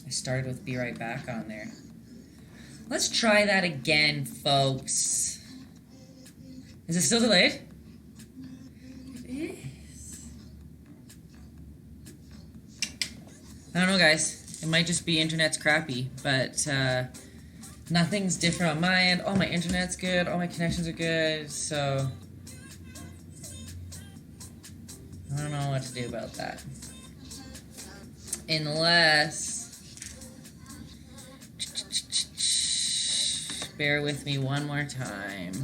I started with be right back on there. Let's try that again, folks. Is it still delayed? It is. I don't know, guys. It might just be internet's crappy, but nothing's different on my end. All my internet's good. All my connections are good, so I don't know what to do about that. Unless... Bear with me one more time.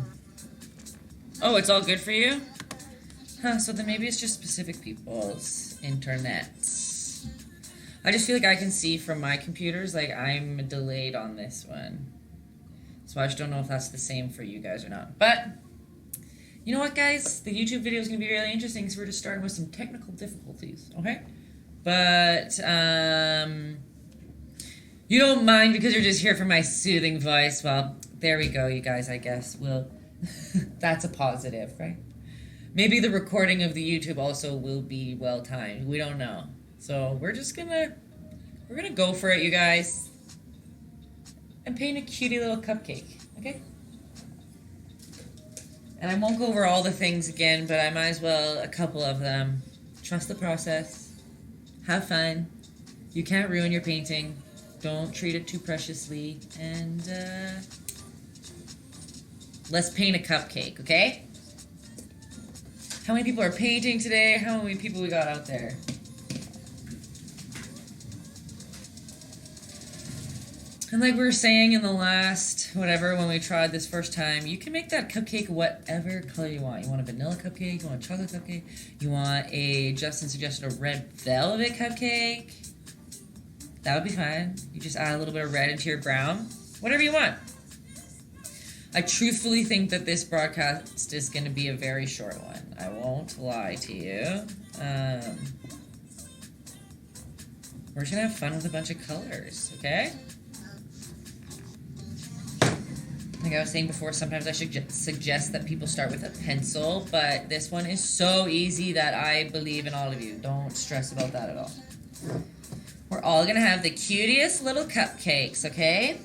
Oh, it's all good for you? Huh, so then maybe it's just specific people's internets. I just feel like I can see from my computers, like I'm delayed on this one. So I just don't know if that's the same for you guys or not. But, you know what, guys? The YouTube video is going to be really interesting because we're just starting with some technical difficulties, okay? But, you don't mind because you're just here for my soothing voice. Well, there we go, you guys, I guess. We'll... That's a positive, right? Maybe the recording of the YouTube also will be well-timed. We don't know. So we're just gonna... We're gonna go for it, you guys. And paint a cutie little cupcake, okay? And I won't go over all the things again, but I might as well a couple of them. Trust the process. Have fun. You can't ruin your painting. Don't treat it too preciously. And, let's paint a cupcake, okay? How many people are painting today? How many people we got out there? And like we were saying in the last, whatever, when we tried this first time, you can make that cupcake whatever color you want. You want a vanilla cupcake, you want a chocolate cupcake, you want a, Justin suggested a red velvet cupcake. That would be fine. You just add a little bit of red into your brown. Whatever you want. I truthfully think that this broadcast is going to be a very short one. I won't lie to you. We're just going to have fun with a bunch of colors, okay? Like I was saying before, sometimes I should suggest that people start with a pencil, but this one is so easy that I believe in all of you. Don't stress about that at all. We're all going to have the cutest little cupcakes, okay?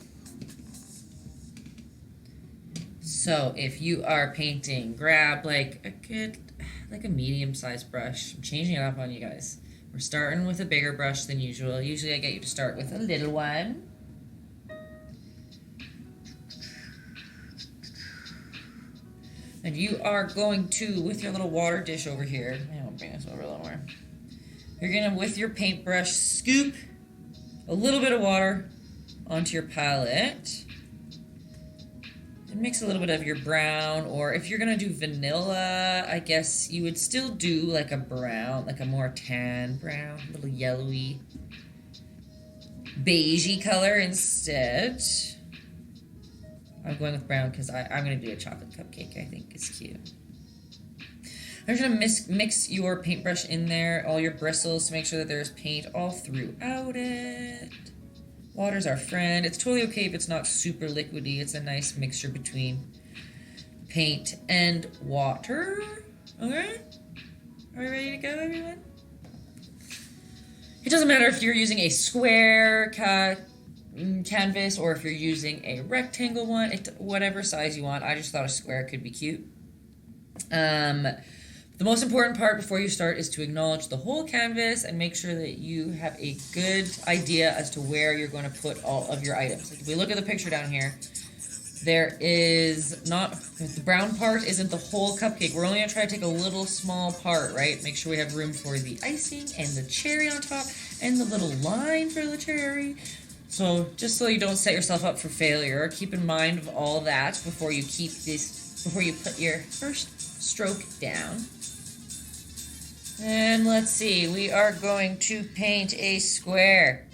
So if you are painting, grab like a medium-sized brush. I'm changing it up on you guys. We're starting with a bigger brush than usual. Usually I get you to start with a little one. And you are going to, with your little water dish over here, I'll bring this over a little more. You're gonna, with your paintbrush, scoop a little bit of water onto your palette. And mix a little bit of your brown, or if you're gonna do vanilla, I guess you would still do like a brown, like a more tan brown, a little yellowy, beigey color instead. I'm going with brown because I'm going to do a chocolate cupcake. I think it's cute. I'm just going to mix your paintbrush in there, all your bristles, to make sure that there's paint all throughout it. Water's our friend. It's totally okay if it's not super liquidy. It's a nice mixture between paint and water. Okay? Are we ready to go, everyone? It doesn't matter if you're using a square canvas or if you're using a rectangle one, whatever size you want. I just thought a square could be cute. The most important part before you start is to acknowledge the whole canvas and make sure that you have a good idea as to where you're going to put all of your items. Like if we look at the picture down here, there is not, the brown part isn't the whole cupcake. We're only going to try to take a little small part, right? Make sure we have room for the icing and the cherry on top and the little line for the cherry. So just so you don't set yourself up for failure, keep in mind of all that before you put your first stroke down. And let's see, we are going to paint a square.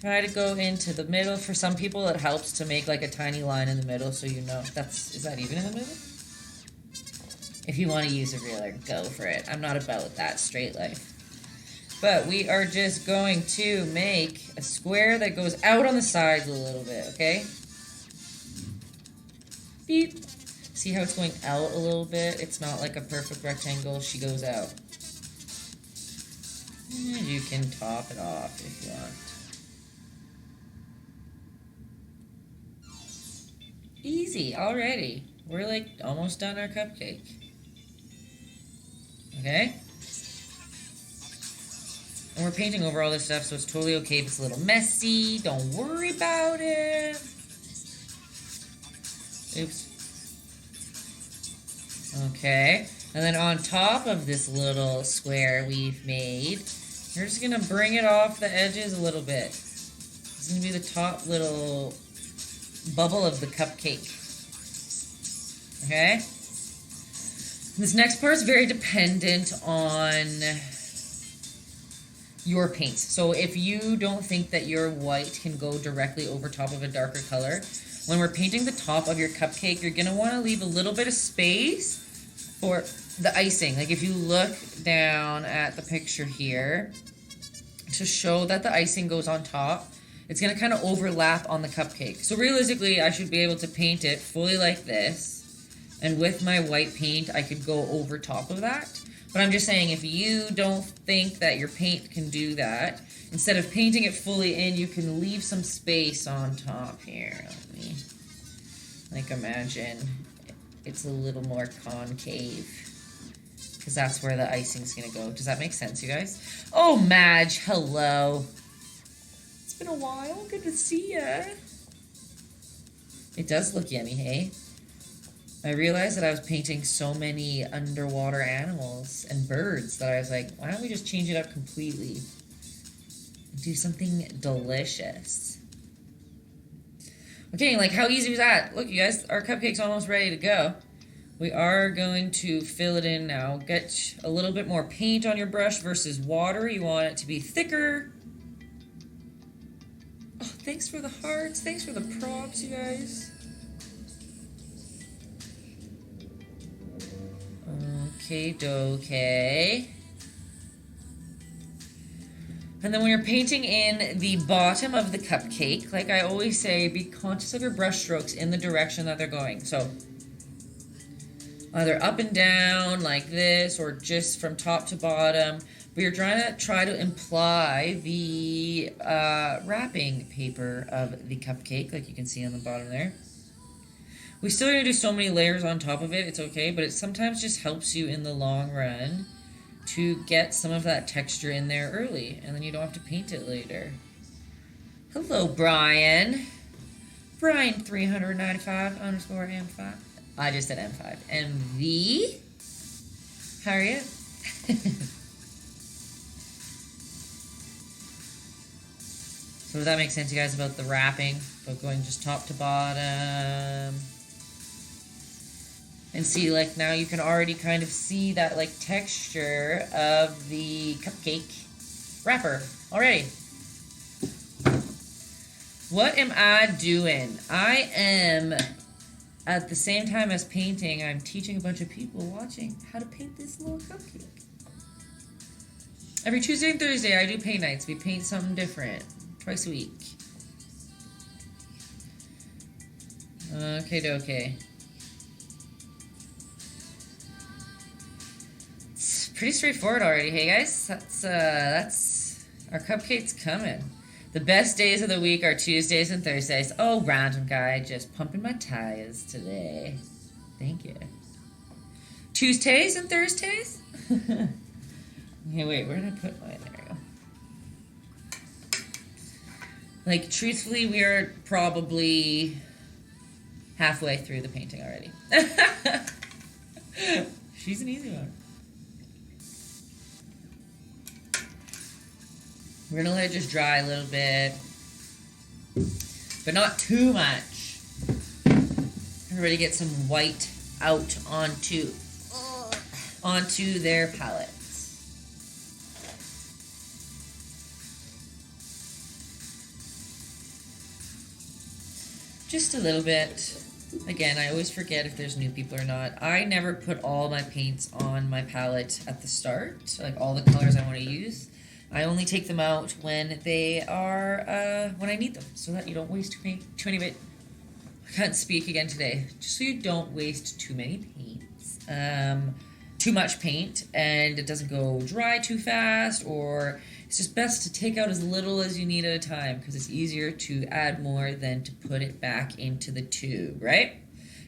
Try to go into the middle. For some people, it helps to make like a tiny line in the middle so you know is that even in the middle? If you want to use a ruler, go for it. I'm not about that straight life. But we are just going to make a square that goes out on the sides a little bit, okay? Beep. See how it's going out a little bit? It's not like a perfect rectangle. She goes out. And you can top it off if you want. easy already. We're like almost done our cupcake. Okay? And we're painting over all this stuff, so it's totally okay if it's a little messy. Don't worry about it. Oops. Okay. And then on top of this little square we've made, you're just going to bring it off the edges a little bit. It's going to be the top little bubble of the cupcake. Okay? This next part is very dependent on your paints. So if you don't think that your white can go directly over top of a darker color, when we're painting the top of your cupcake, you're going to want to leave a little bit of space for the icing. Like if you look down at the picture here, to show that the icing goes on top, it's going to kind of overlap on the cupcake. So realistically, I should be able to paint it fully like this. And with my white paint, I could go over top of that. But I'm just saying, if you don't think that your paint can do that, instead of painting it fully in, you can leave some space on top here. Let me, like, imagine it's a little more concave, because that's where the icing's gonna go. Does that make sense, you guys? Oh, Madge, hello. It's been a while. Good to see ya. It does look yummy, hey? I realized that I was painting so many underwater animals and birds that I was like, why don't we just change it up completely and do something delicious? Okay, like how easy was that? Look, you guys, our cupcake's almost ready to go. We are going to fill it in now. Get a little bit more paint on your brush versus water. You want it to be thicker. Oh, thanks for the hearts. Thanks for the props, you guys. Okay, dokie. And then when you're painting in the bottom of the cupcake, like I always say, be conscious of your brush strokes in the direction that they're going. So either up and down like this, or just from top to bottom. But you're try to imply the wrapping paper of the cupcake, like you can see on the bottom there. We still are going to do so many layers on top of it, it's okay, but it sometimes just helps you in the long run to get some of that texture in there early, and then you don't have to paint it later. Hello, Brian. Brian 395 underscore M5. I just said M5. MV. How are you? So does that make sense, you guys, about the wrapping? About going just top to bottom? And see, like, now you can already kind of see that, like, texture of the cupcake wrapper already. What am I doing? I am, at the same time as painting, I'm teaching a bunch of people watching how to paint this little cupcake. Every Tuesday and Thursday, I do paint nights. We paint something different. Twice a week. Okay, dokie. It's pretty straightforward already, hey guys. That's our cupcake's coming. The best days of the week are Tuesdays and Thursdays. Oh, random guy, just pumping my tires today. Thank you. Tuesdays and Thursdays? Okay, wait, where did I put mine? There we go. Like, truthfully, we are probably halfway through the painting already. She's an easy one. We're gonna let it just dry a little bit, but not too much. Everybody get some white out onto their palette. Just a little bit. Again, I always forget if there's new people or not. I never put all my paints on my palette at the start, like all the colors I want to use. I only take them out when they are, when I need them, so that you don't waste too many I can't speak again today. Just so you don't waste too many paints. Too much paint, and it doesn't go dry too fast, or it's just best to take out as little as you need at a time, because it's easier to add more than to put it back into the tube, right?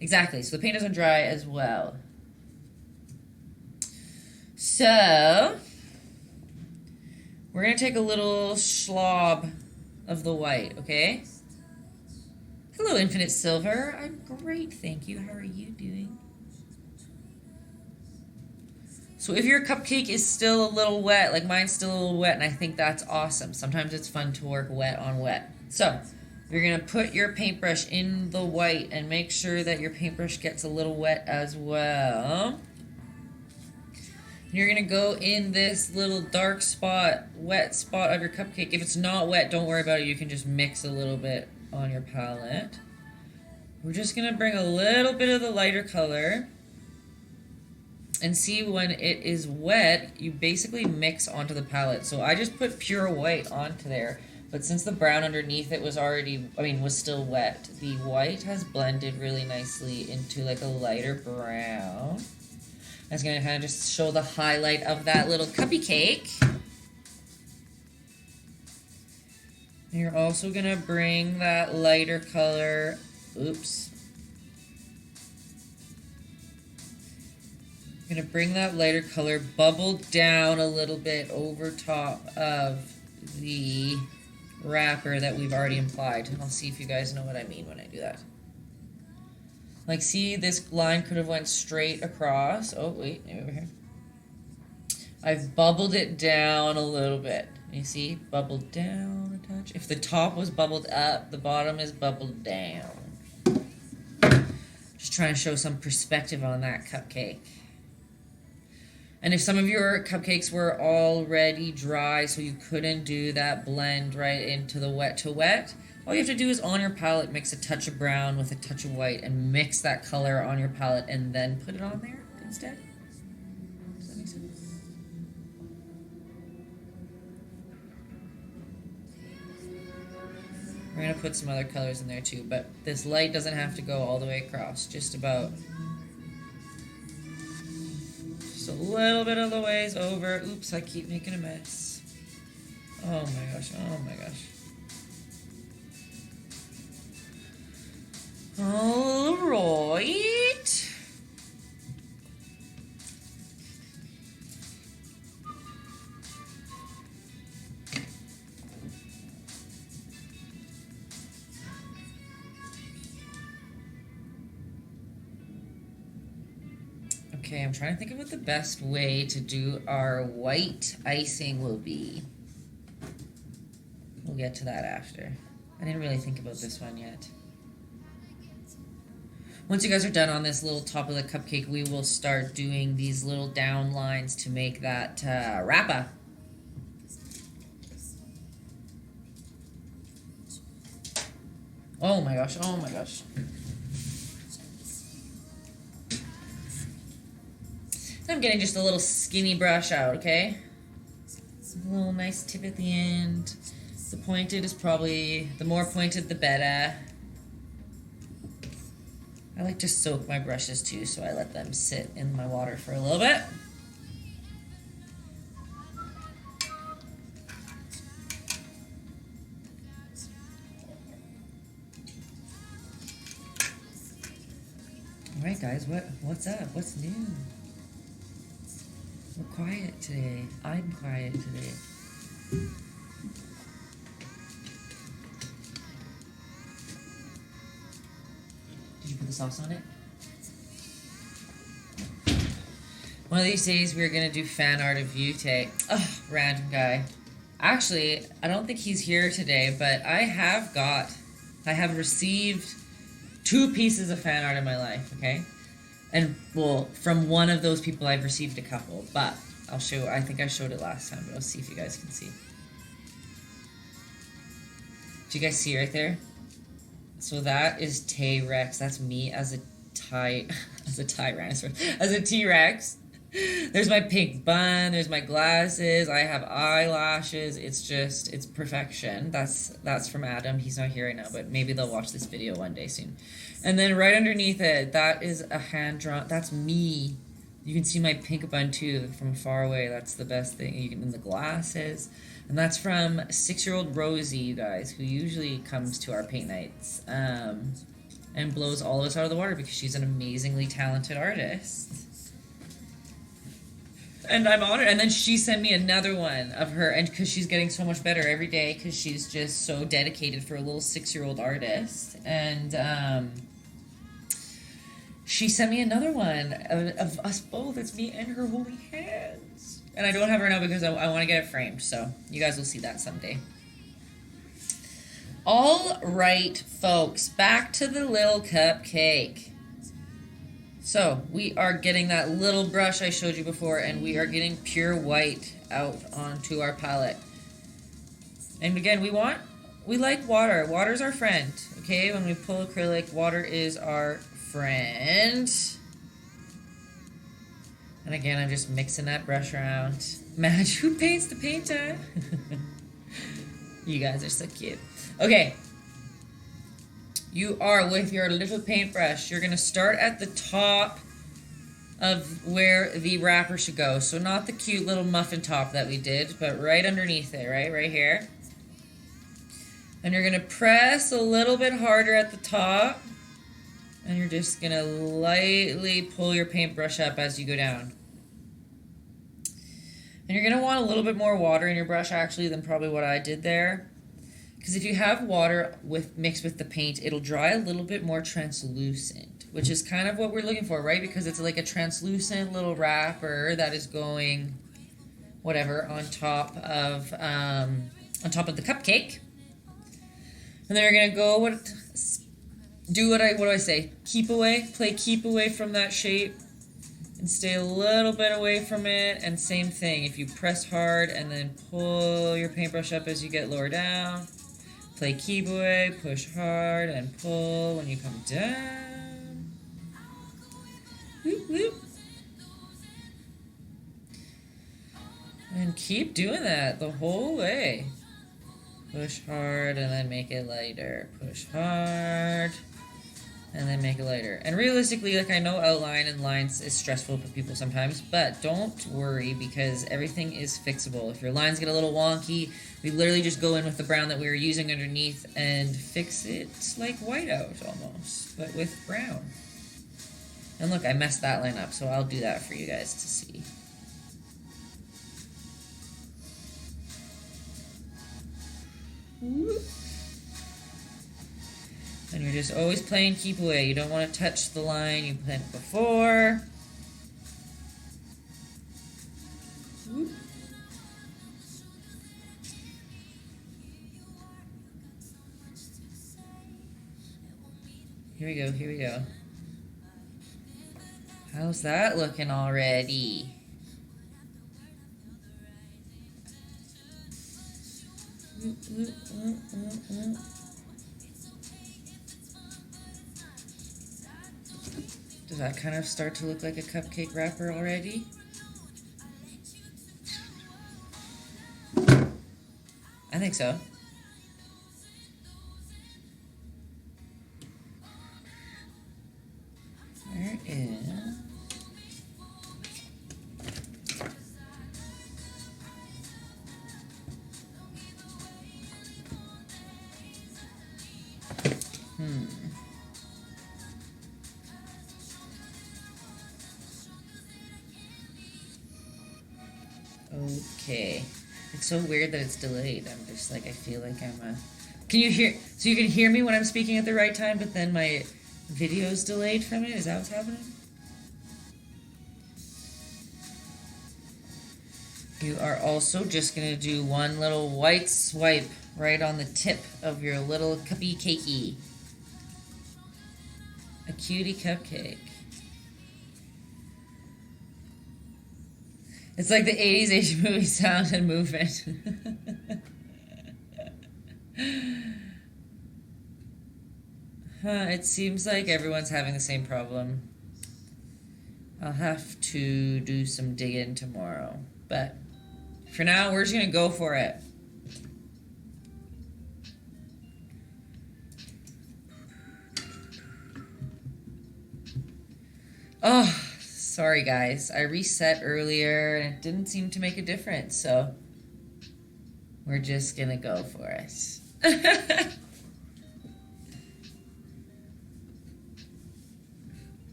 Exactly, so the paint doesn't dry as well. So, we're going to take a little slob of the white, okay? Hello, Infinite Silver. I'm great, thank you. How are you doing? So if your cupcake is still a little wet, like mine's still a little wet, and I think that's awesome. Sometimes it's fun to work wet on wet. So, you're going to put your paintbrush in the white and make sure that your paintbrush gets a little wet as well. You're going to go in this little dark spot, wet spot of your cupcake. If it's not wet, don't worry about it. You can just mix a little bit on your palette. We're just going to bring a little bit of the lighter color. And see, when it is wet, you basically mix onto the palette. So I just put pure white onto there. But since the brown underneath it was was still wet, the white has blended really nicely into like a lighter brown. That's going to kind of just show the highlight of that little cupcake. And you're also going to bring that lighter color, I'm going to bring that lighter color bubbled down a little bit over top of the wrapper that we've already applied. I'll see if you guys know what I mean when I do that. Like, see, this line could have went straight across. Oh, wait, maybe over here. I've bubbled it down a little bit. You see? Bubbled down a touch. If the top was bubbled up, the bottom is bubbled down. Just trying to show some perspective on that cupcake. And if some of your cupcakes were already dry, so you couldn't do that blend right into the wet to wet, all you have to do is on your palette mix a touch of brown with a touch of white and mix that color on your palette and then put it on there instead. Does that make sense? We're going to put some other colors in there too, but this light doesn't have to go all the way across, just about a little bit of the ways over. Oops, I keep making a mess. Oh my gosh, oh my gosh. All right. Okay, I'm trying to think of what the best way to do our white icing will be. We'll get to that after. I didn't really think about this one yet. Once you guys are done on this little top of the cupcake, we will start doing these little down lines to make that wrapper. Oh my gosh, oh my gosh. I'm getting just a little skinny brush out, okay? A little nice tip at the end. The pointed is probably, the more pointed the better. I like to soak my brushes too, so I let them sit in my water for a little bit. Alright guys, what's up? What's new? We're quiet today. I'm quiet today. Did you put the sauce on it? One of these days we're gonna do fan art of you, Tay. Oh, random guy. Actually, I don't think he's here today, but I have received 2 pieces of fan art in my life, okay? And, well, from one of those people I've received a couple, but I'll show, I think I showed it last time, but I'll see if you guys can see. Do you guys see right there? So that is T-Rex. That's me as a as a T-Rex. There's my pink bun, there's my glasses, I have eyelashes, it's perfection. That's from Adam. He's not here right now, but maybe they'll watch this video one day soon. And then right underneath it, that is a hand-drawn, that's me. You can see my pink bun too from far away. That's the best thing. You can in the glasses. And that's from 6-year-old Rosie, you guys, who usually comes to our paint nights. and blows all of us out of the water because she's an amazingly talented artist. And I'm honored. And then she sent me another one of her, and because she's getting so much better every day because she's just so dedicated for a little 6-year-old artist. And she sent me another one of us both. It's me and her holding hands. And I don't have her now because I want to get it framed. So you guys will see that someday. All right, folks. Back to the little cupcake. So we are getting that little brush I showed you before, and we are getting pure white out onto our palette. And again, we like water. Water's our friend, okay? When we pull acrylic, water is our friend. And again, I'm just mixing that brush around. Madge, who paints the painter? You guys are so cute. Okay. You are with your little paintbrush. You're going to start at the top of where the wrapper should go. So not the cute little muffin top that we did, but right underneath it, right here. And you're going to press a little bit harder at the top. And you're just going to lightly pull your paintbrush up as you go down. And you're going to want a little bit more water in your brush actually than probably what I did there. Because if you have water mixed with the paint, it'll dry a little bit more translucent, which is kind of what we're looking for, right? Because it's like a translucent little wrapper that is going, whatever, on top of the cupcake. And then you're gonna go what do I say? Keep away, play keep away from that shape, and stay a little bit away from it. And same thing, if you press hard and then pull your paintbrush up as you get lower down. Play keep away, push hard, and pull when you come down. Whoop, whoop. And keep doing that the whole way. Push hard and then make it lighter. Push hard and then make it lighter. And realistically, like, I know outline and lines is stressful for people sometimes, but don't worry because everything is fixable. If your lines get a little wonky, we literally just go in with the brown that we were using underneath and fix it like whiteout almost, but with brown. And look, I messed that line up, so I'll do that for you guys to see. Whoop. And you're just always playing keep away. You don't want to touch the line you played before. Whoop. Here we go, here we go. How's that looking already? Does that kind of start to look like a cupcake wrapper already? I think so. There it is. Okay. It's so weird that it's delayed. I'm just like, I feel like I'm Can you hear? So you can hear me when I'm speaking at the right time, but then my video's delayed from it? Is that what's happening? You are also just going to do one little white swipe right on the tip of your little cuppy cakey. A cutie cupcake. It's like the 80s Asian movie sound and movement. It seems like everyone's having the same problem. I'll have to do some digging tomorrow. But for now, we're just going to go for it. Oh, sorry guys. I reset earlier and it didn't seem to make a difference. So we're just going to go for it.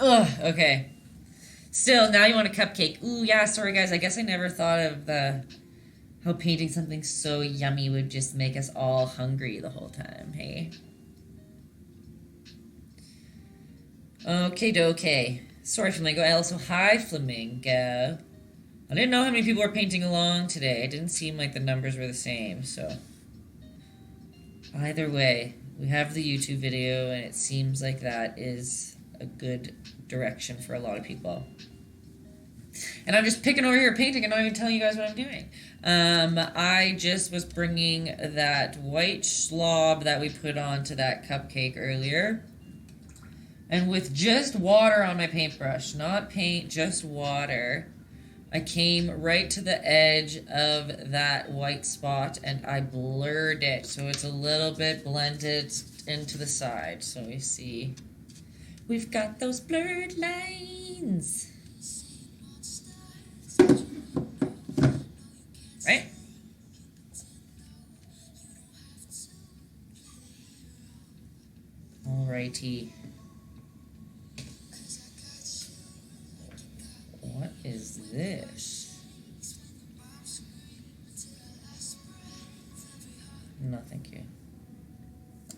Ugh, okay. Still, now you want a cupcake. Ooh, yeah, sorry guys. I guess I never thought of how painting something so yummy would just make us all hungry the whole time, hey? Okay, dokie. Sorry, Flamingo. Also, hi, Flamingo. I didn't know how many people were painting along today. It didn't seem like the numbers were the same, so... Either way, we have the YouTube video, and it seems like that is a good direction for a lot of people. And I'm just picking over here painting and not even telling you guys what I'm doing. I just was bringing that white slob that we put onto that cupcake earlier. And with just water on my paintbrush, not paint, just water, I came right to the edge of that white spot and I blurred it so it's a little bit blended into the side. So we see we've got those blurred lines. Right? Alrighty. What is this? No, thank you.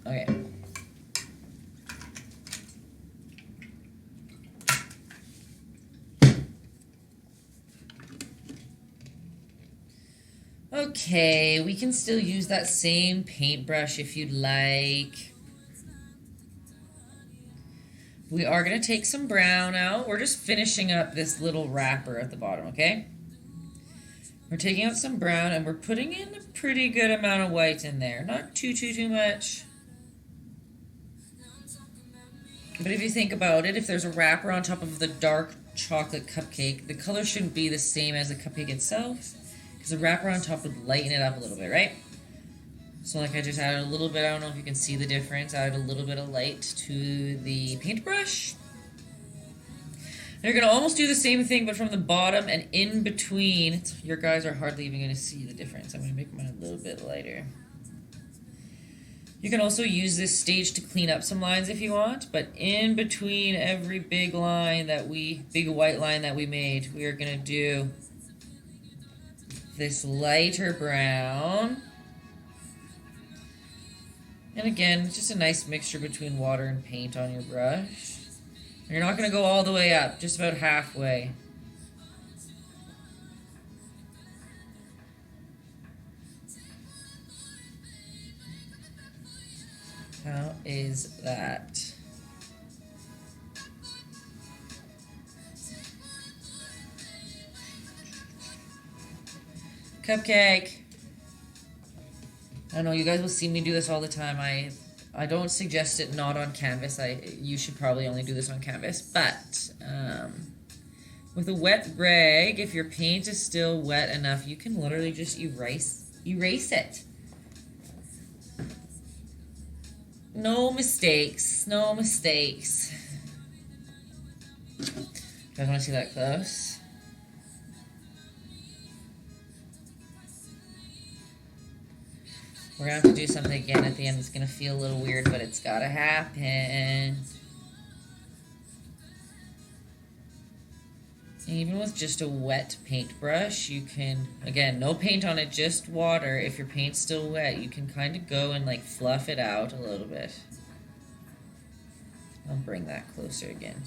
Okay. Okay, we can still use that same paintbrush if you'd like. We are going to take some brown out. We're just finishing up this little wrapper at the bottom, okay? We're taking out some brown and we're putting in a pretty good amount of white in there. Not too much. But if you think about it, if there's a wrapper on top of the dark chocolate cupcake, the color shouldn't be the same as the cupcake itself, because the wrapper on top would lighten it up a little bit, right? So like I just added a little bit, I don't know if you can see the difference, I added a little bit of light to the paintbrush. You're going to almost do the same thing, but from the bottom and in between. Your guys are hardly even going to see the difference. I'm going to make mine a little bit lighter. You can also use this stage to clean up some lines if you want, but in between every big line big white line that we made, we are going to do this lighter brown. And again, it's just a nice mixture between water and paint on your brush. And you're not going to go all the way up, just about halfway. How is that? Cupcake. I know you guys will see me do this all the time. I don't suggest it not on canvas. You should probably only do this on canvas. But with a wet rag, if your paint is still wet enough, you can literally just erase it. No mistakes. No mistakes. You guys want to see that close? We're going to have to do something again at the end. It's going to feel a little weird, but it's got to happen. Even with just a wet paintbrush, you can, again, no paint on it, just water. If your paint's still wet, you can kind of go and like fluff it out a little bit. I'll bring that closer again.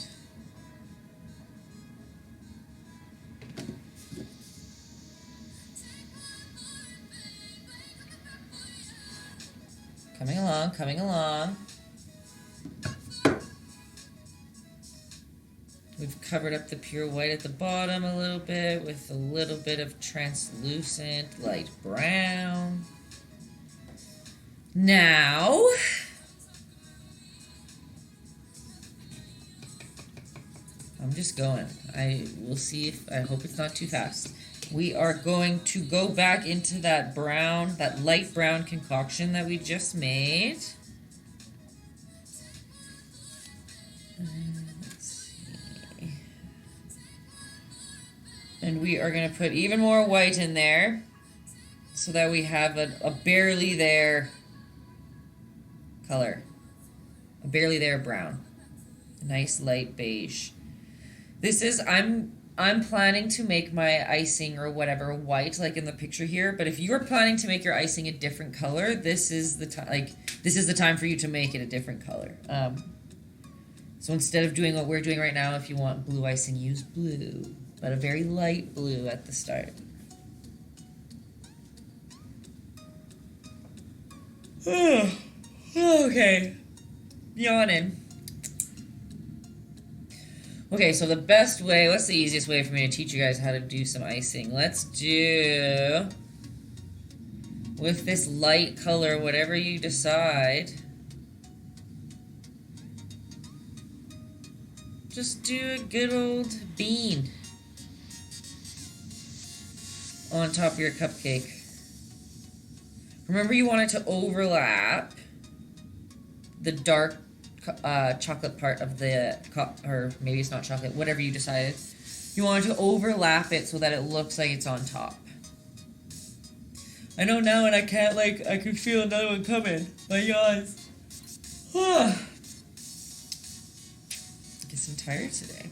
Coming along, coming along. We've covered up the pure white at the bottom a little bit with a little bit of translucent light brown. Now, I'm just going. We'll see if, I hope it's not too fast. We are going to go back into that brown, that light brown concoction that we just made. Let's see. And we are going to put even more white in there so that we have a barely there color. A barely there brown. Nice light beige. This is, I'm planning to make my icing or whatever white, like in the picture here. But if you're planning to make your icing a different color, this is the time. This is the time for you to make it a different color. So instead of doing what we're doing right now, if you want blue icing, use blue, but a very light blue at the start. Okay, yawning. Okay, so the best way, what's the easiest way for me to teach you guys how to do some icing? Let's do, with this light color, whatever you decide, just do a good old bean on top of your cupcake. Remember, you want it to overlap the dark chocolate part of the cup, or maybe it's not chocolate, whatever you decided. You want it to overlap it so that it looks like it's on top. I know now, and I can't, like, I can feel another one coming. My yawns. I guess I'm tired today.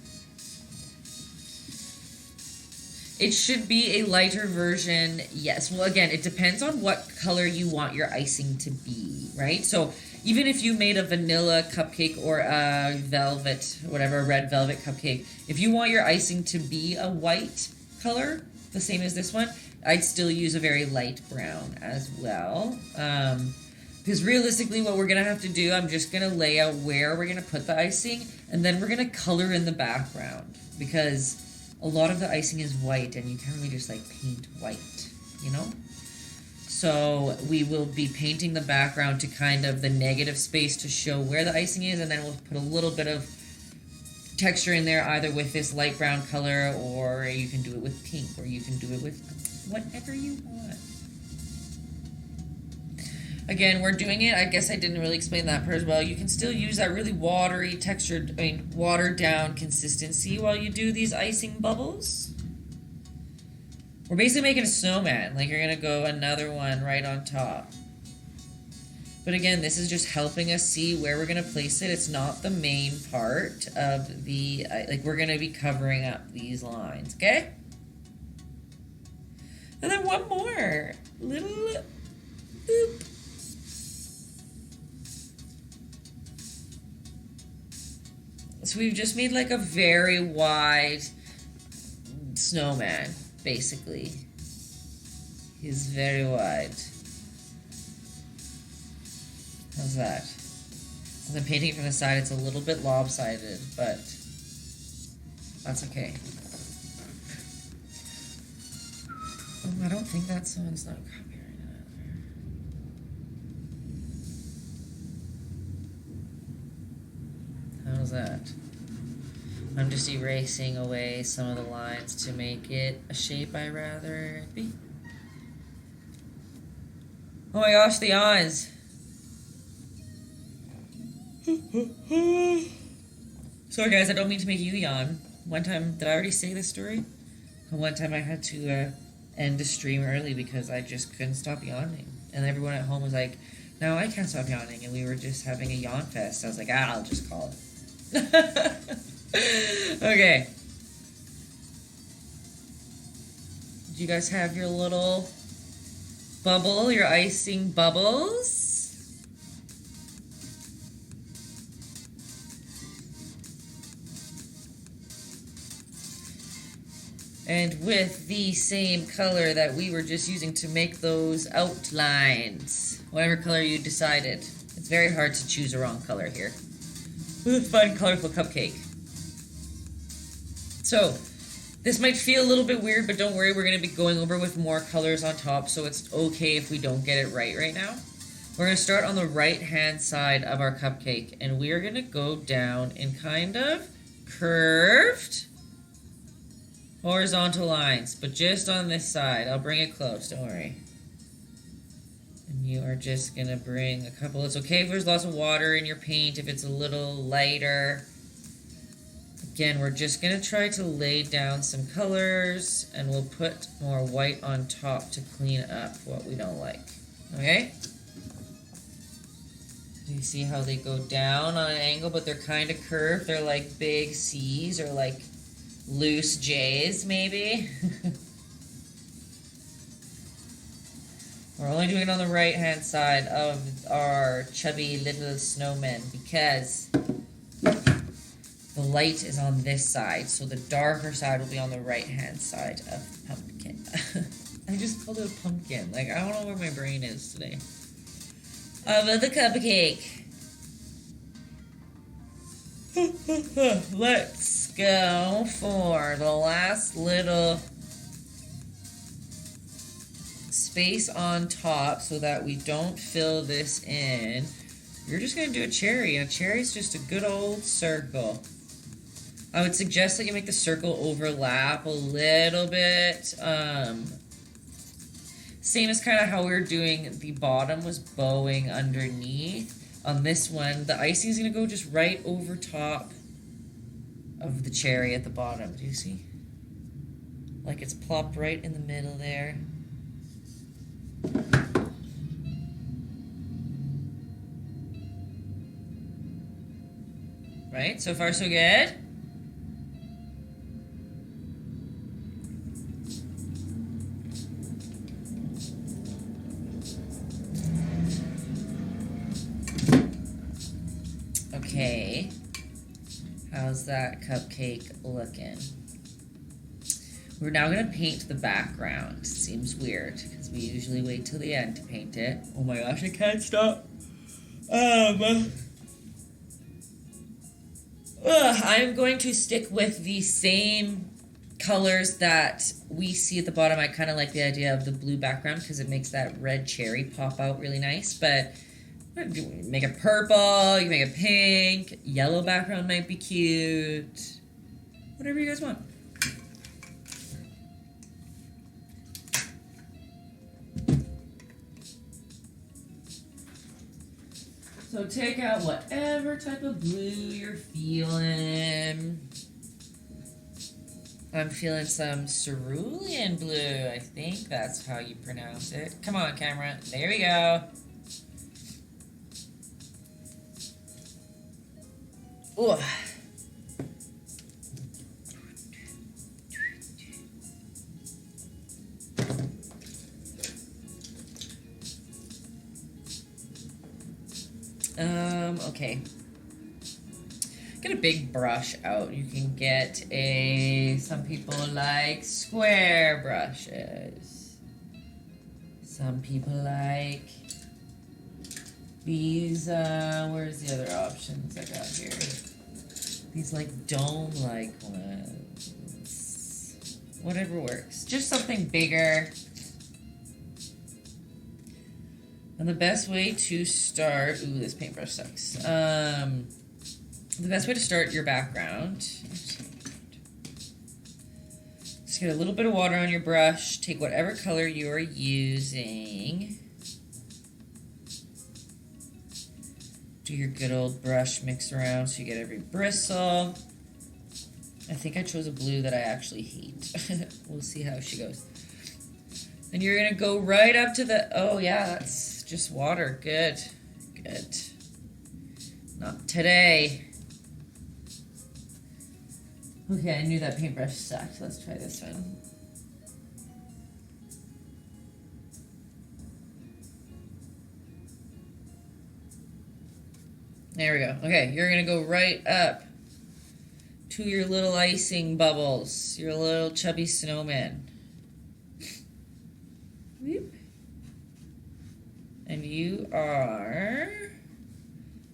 It should be a lighter version, yes. Well, again, it depends on what color you want your icing to be, right? So even if you made a vanilla cupcake or a velvet, whatever, red velvet cupcake, if you want your icing to be a white color, the same as this one, I'd still use a very light brown as well. Because realistically, what we're going to have to do, I'm just going to lay out where we're going to put the icing, and then we're going to color in the background. Because a lot of the icing is white, and you can't really just, like, paint white, you know? So we will be painting the background to kind of the negative space to show where the icing is, and then we'll put a little bit of texture in there, either with this light brown color, or you can do it with pink, or you can do it with whatever you want. Again, we're doing it, I guess I didn't really explain that part as well. You can still use that really watery textured, watered down consistency while you do these icing bubbles. We're basically making a snowman, like you're gonna go another one right on top. But again, this is just helping us see where we're gonna place it. It's not the main part of the, like, we're gonna be covering up these lines, okay? And then one more, little boop. So we've just made like a very wide snowman, basically. He's very wide. How's that? As I'm painting it from the side, it's a little bit lopsided, but that's okay. I don't think that song's not copyrighted either. How's that? I'm just erasing away some of the lines to make it a shape I rather it be. Oh my gosh, the eyes! Sorry guys, I don't mean to make you yawn. One time, did I already say this story? One time I had to end the stream early because I just couldn't stop yawning. And everyone at home was like, no, I can't stop yawning. And we were just having a yawn fest. I was like, I'll just call it. Okay. Do you guys have your little bubble, your icing bubbles? And with the same color that we were just using to make those outlines, whatever color you decided. It's very hard to choose a wrong color here. With a fun, colorful cupcake. So, this might feel a little bit weird, but don't worry, we're going to be going over with more colors on top, so it's okay if we don't get it right now. We're going to start on the right-hand side of our cupcake, and we are going to go down in kind of curved horizontal lines, but just on this side. I'll bring it close, don't worry. And you are just gonna bring a couple. It's okay if there's lots of water in your paint, if it's a little lighter. Again, we're just gonna try to lay down some colors, and we'll put more white on top to clean up what we don't like. Okay? Do You see how they go down on an angle, but they're kind of curved. They're like big C's or like loose J's, maybe. We're only doing it on the right-hand side of our chubby little snowman because the light is on this side, so the darker side will be on the right-hand side of the pumpkin. I just called it a pumpkin. Like, I don't know where my brain is today. Of the cupcake. Let's go for the last little space on top so that we don't fill this in. You're just going to do a cherry, and a cherry is just a good old circle. I would suggest that you make the circle overlap a little bit. Same as kind of how we were doing the bottom was bowing underneath. On this one, the icing is going to go just right over top of the cherry at the bottom. Do you see? Like it's plopped right in the middle there. Right? So far, so good. Okay. How's that cupcake looking? We're now going to paint the background. Seems weird because we usually wait till the end to paint it. Oh my gosh, I can't stop. I'm going to stick with the same colors that we see at the bottom. I kind of like the idea of the blue background because it makes that red cherry pop out really nice. But you can make it purple, you can make it pink, yellow background might be cute. Whatever you guys want. So take out whatever type of blue you're feeling. I'm feeling some cerulean blue. I think that's how you pronounce it. Come on, camera. There we go. Ooh. Okay. Get a big brush out. You can get some people like square brushes. Some people like these, where's the other options I got here? These like dome-like ones. Whatever works. Just something bigger. And the best way to start... Ooh, this paintbrush sucks. The best way to start your background... Just get a little bit of water on your brush. Take whatever color you're using. Do your good old brush mix around so you get every bristle. I think I chose a blue that I actually hate. We'll see how she goes. And you're going to go right up to the... Oh, yeah, that's... Just water. Good. Good. Not today. Okay, I knew that paintbrush sucked. Let's try this one. There we go. Okay, you're going to go right up to your little icing bubbles. Your little chubby snowman. Whoop. And you are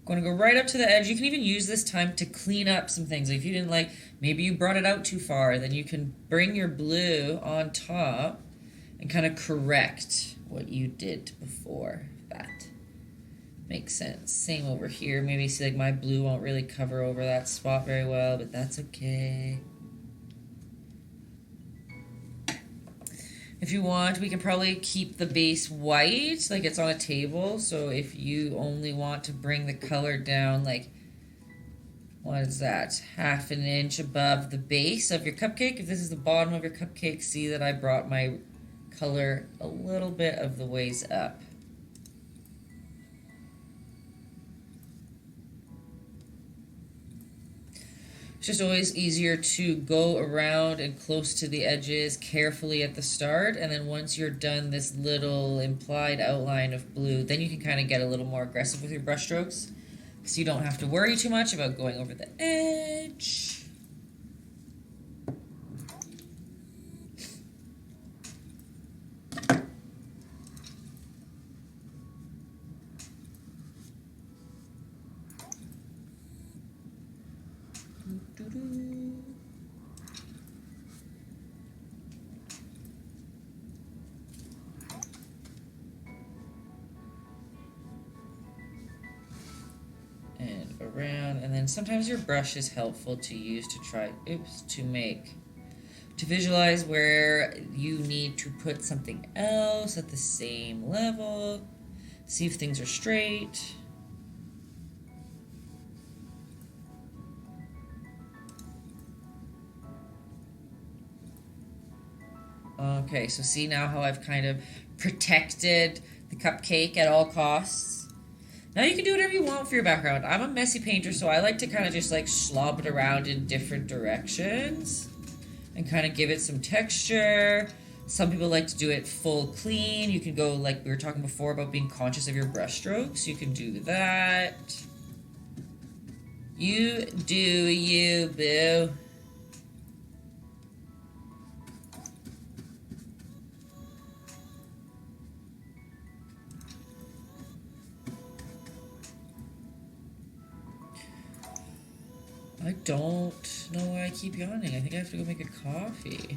going to go right up to the edge. You can even use this time to clean up some things. Like if you didn't like, maybe you brought it out too far, then you can bring your blue on top and kind of correct what you did before. That makes sense. Same over here. Maybe see like my blue won't really cover over that spot very well, but that's okay. If you want, we can probably keep the base white, like it's on a table. So if you only want to bring the color down, like, what is that? Half an inch above the base of your cupcake. If this is the bottom of your cupcake, see that I brought my color a little bit of the ways up. It's just always easier to go around and close to the edges carefully at the start, and then once you're done this little implied outline of blue, then you can kind of get a little more aggressive with your brush strokes, because you don't have to worry too much about going over the edge. And around, and then sometimes your brush is helpful to use to try, to visualize where you need to put something else at the same level, see if things are straight. Okay, so see now how I've kind of protected the cupcake at all costs. Now you can do whatever you want for your background. I'm a messy painter, so I like to kind of just like slob it around in different directions and kind of give it some texture. Some people like to do it full clean. You can go, like we were talking before about being conscious of your brush strokes. You can do that. You do you, boo. I don't know why I keep yawning. I think I have to go make a coffee.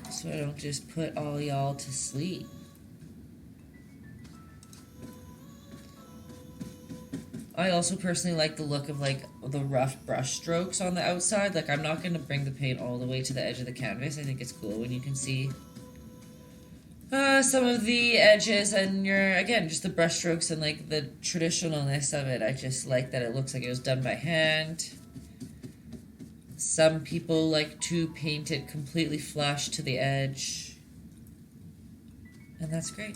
So I don't just put all y'all to sleep. I also personally like the look of like the rough brush strokes on the outside. Like I'm not going to bring the paint all the way to the edge of the canvas. I think it's cool when you can see some of the edges and again, just the brush strokes and like the traditionalness of it. I just like that it looks like it was done by hand. Some people like to paint it completely flush to the edge, and that's great.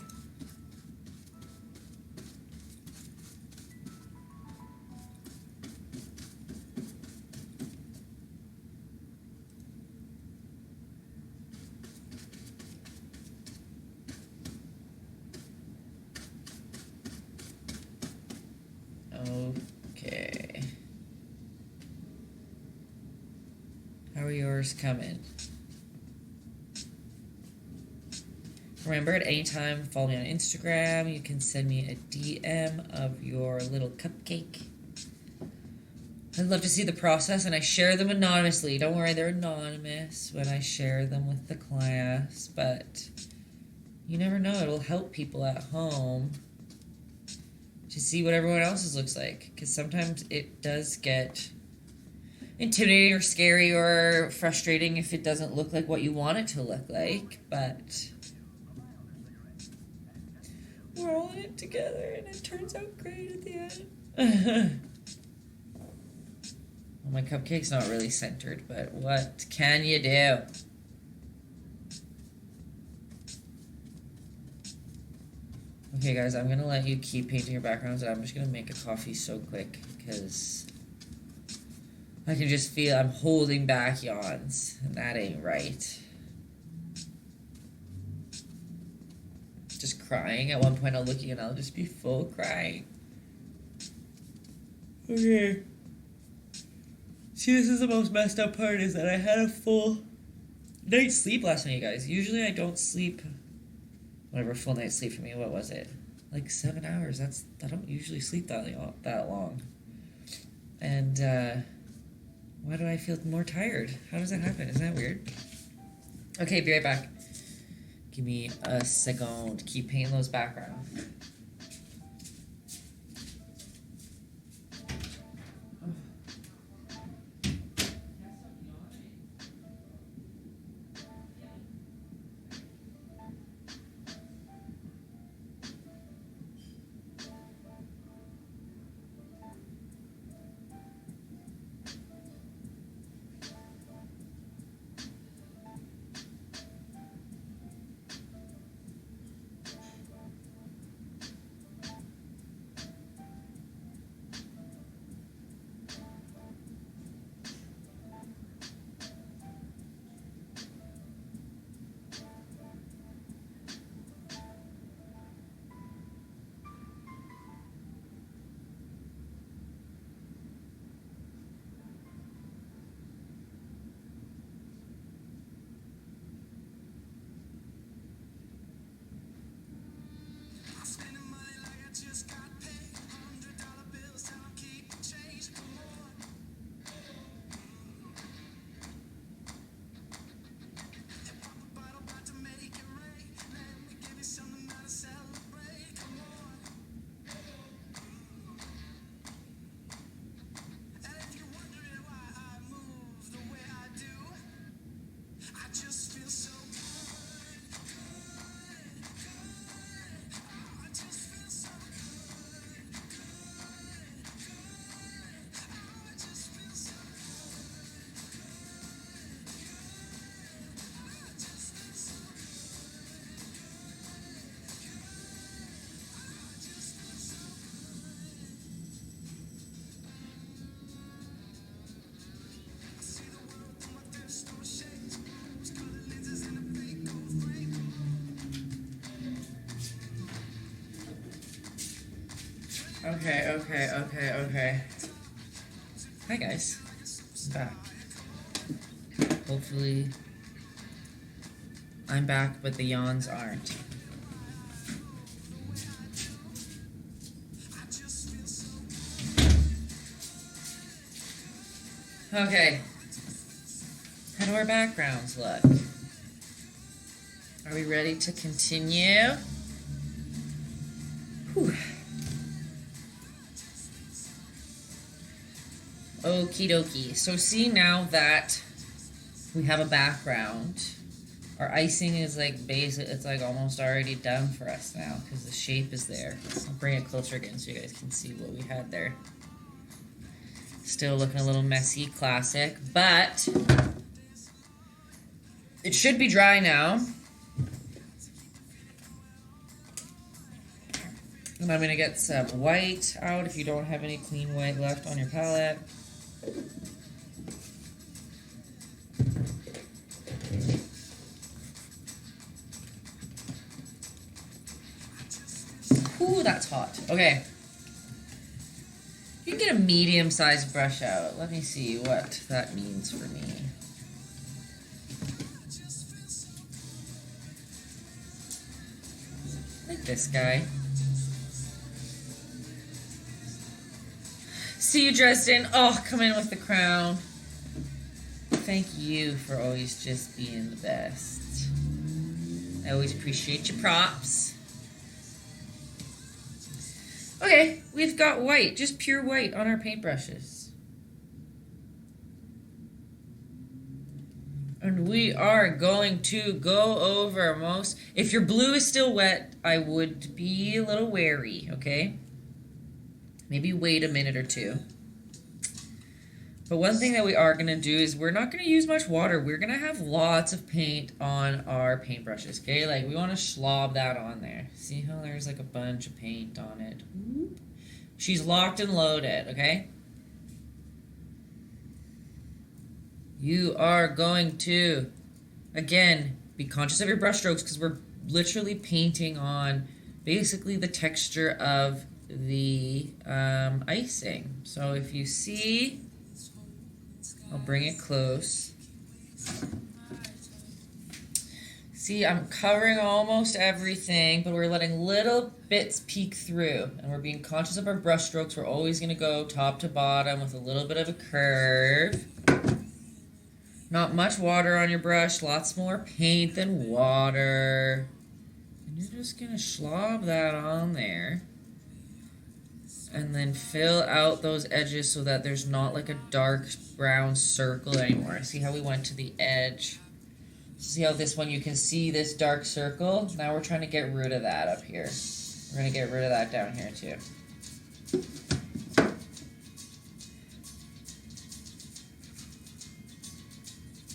Okay. How are yours coming? Remember, at any time, follow me on Instagram. You can send me a DM of your little cupcake. I'd love to see the process, and I share them anonymously. Don't worry, they're anonymous when I share them with the class, but you never know. It'll help people at home to see what everyone else's looks like, because sometimes it does get intimidating or scary or frustrating if it doesn't look like what you want it to look like, but we're all in it together and it turns out great at the end. Well, my cupcake's not really centered, but what can you do? Okay, guys, I'm gonna let you keep painting your backgrounds, and I'm just gonna make a coffee so quick because I can just feel I'm holding back yawns, and that ain't right. Just crying. At one point, I'll look at you and I'll just be full crying. Okay. See, this is the most messed up part, is that I had a full night's sleep last night, you guys. Usually I don't sleep. Whatever, full night's sleep for me, what was it? Like 7 hours. I don't usually sleep that long. And why do I feel more tired? How does that happen? Isn't that weird? Okay, be right back. Give me a second. Keep painting those backgrounds. Okay. Hi guys. I'm back. Hopefully I'm back, but the yawns aren't. Okay. How do our backgrounds look? Are we ready to continue? Whew. Okie dokie. So see, now that we have a background, our icing is like basic. It's like almost already done for us now because the shape is there. I'll bring it closer again so you guys can see what we had there. Still looking a little messy, classic, but it should be dry now. And I'm gonna get some white out if you don't have any clean white left on your palette. Ooh, that's hot. Okay. You can get a medium-sized brush out. Let me see what that means for me. Like this guy. See you, Dresden. Oh, come in with the crown. Thank you for always just being the best. I always appreciate your props. Okay, we've got white, just pure white on our paintbrushes. And we are going to go over most... If your blue is still wet, I would be a little wary, okay? Maybe wait a minute or two. But one thing that we are going to do is we're not going to use much water. We're going to have lots of paint on our paintbrushes, okay? Like, we want to slob that on there. See how there's like a bunch of paint on it? Whoop. She's locked and loaded, okay? You are going to, again, be conscious of your brush strokes because we're literally painting on basically the texture of the icing. So if you see... I'll bring it close. See, I'm covering almost everything, but we're letting little bits peek through. And we're being conscious of our brush strokes. We're always going to go top to bottom with a little bit of a curve. Not much water on your brush. Lots more paint than water. And you're just going to slob that on there. And then fill out those edges so that there's not like a dark brown circle anymore. See how we went to the edge? See how this one, you can see this dark circle? Now we're trying to get rid of that up here. We're going to get rid of that down here too.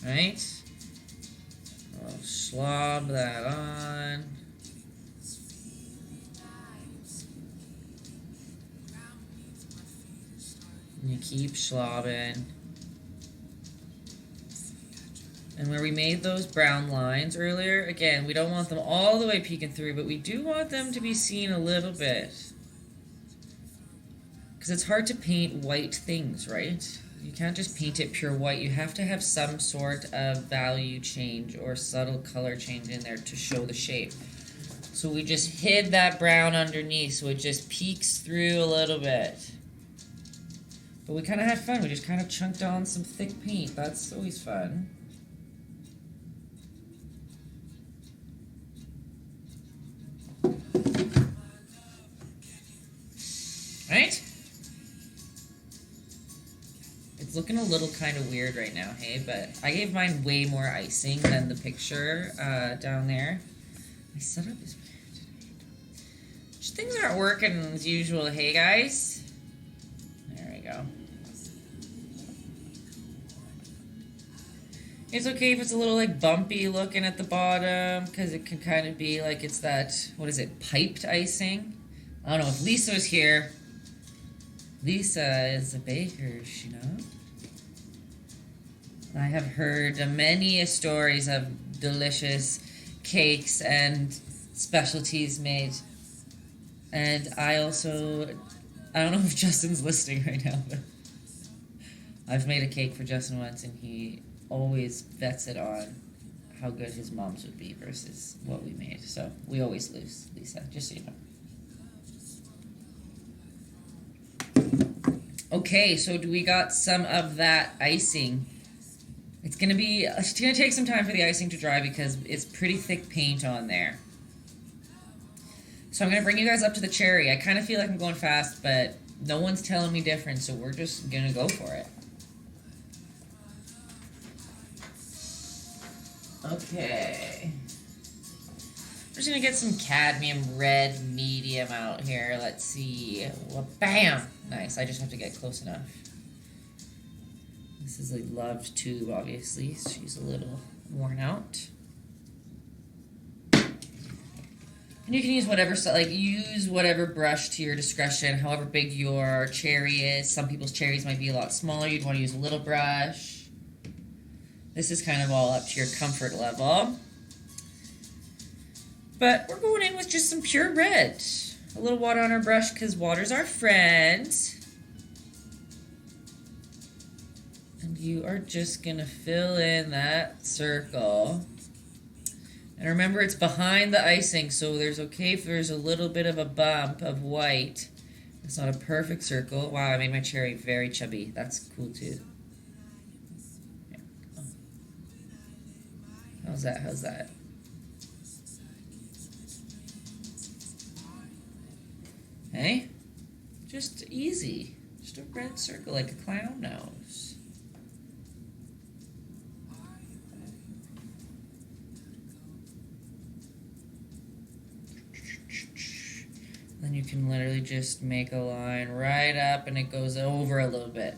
Right? I'll slob that on. And you keep slobbing. And where we made those brown lines earlier, again, we don't want them all the way peeking through, but we do want them to be seen a little bit. Because it's hard to paint white things, right? You can't just paint it pure white. You have to have some sort of value change or subtle color change in there to show the shape. So we just hid that brown underneath, so it just peeks through a little bit. But we kind of had fun. We just kind of chunked on some thick paint. That's always fun. Right? It's looking a little kind of weird right now, hey? But I gave mine way more icing than the picture down there. My setup is weird today. Just things aren't working as usual, hey guys? There we go. It's okay if it's a little like bumpy looking at the bottom because it can kind of be like it's that, what is it, piped icing? I don't know, if Lisa was here. Lisa is a baker, you know? I have heard many stories of delicious cakes and specialties made. And I also I don't know if Justin's listening right now, but I've made a cake for Justin once, and he always bets it on how good his mom's would be versus what we made. So we always lose, Lisa, just so you know. Okay, so we got some of that icing. It's gonna take some time for the icing to dry because it's pretty thick paint on there. So I'm gonna bring you guys up to the cherry. I kind of feel like I'm going fast, but no one's telling me different, so we're just gonna go for it. Okay. I'm just gonna get some cadmium red medium out here. Let's see. Well, bam! Nice. I just have to get close enough. This is a loved tube, obviously. She's a little worn out. And you can use whatever brush to your discretion, however big your cherry is. Some people's cherries might be a lot smaller. You'd want to use a little brush. This is kind of all up to your comfort level. But we're going in with just some pure red. A little water on our brush because water's our friend. And you are just going to fill in that circle. And remember, it's behind the icing, so there's okay if there's a little bit of a bump of white. It's not a perfect circle. Wow, I made my cherry very chubby. That's cool, too. Yeah. Oh. How's that? How's that? Hey? Just easy. Just a red circle like a clown nose. Then you can literally just make a line right up and it goes over a little bit.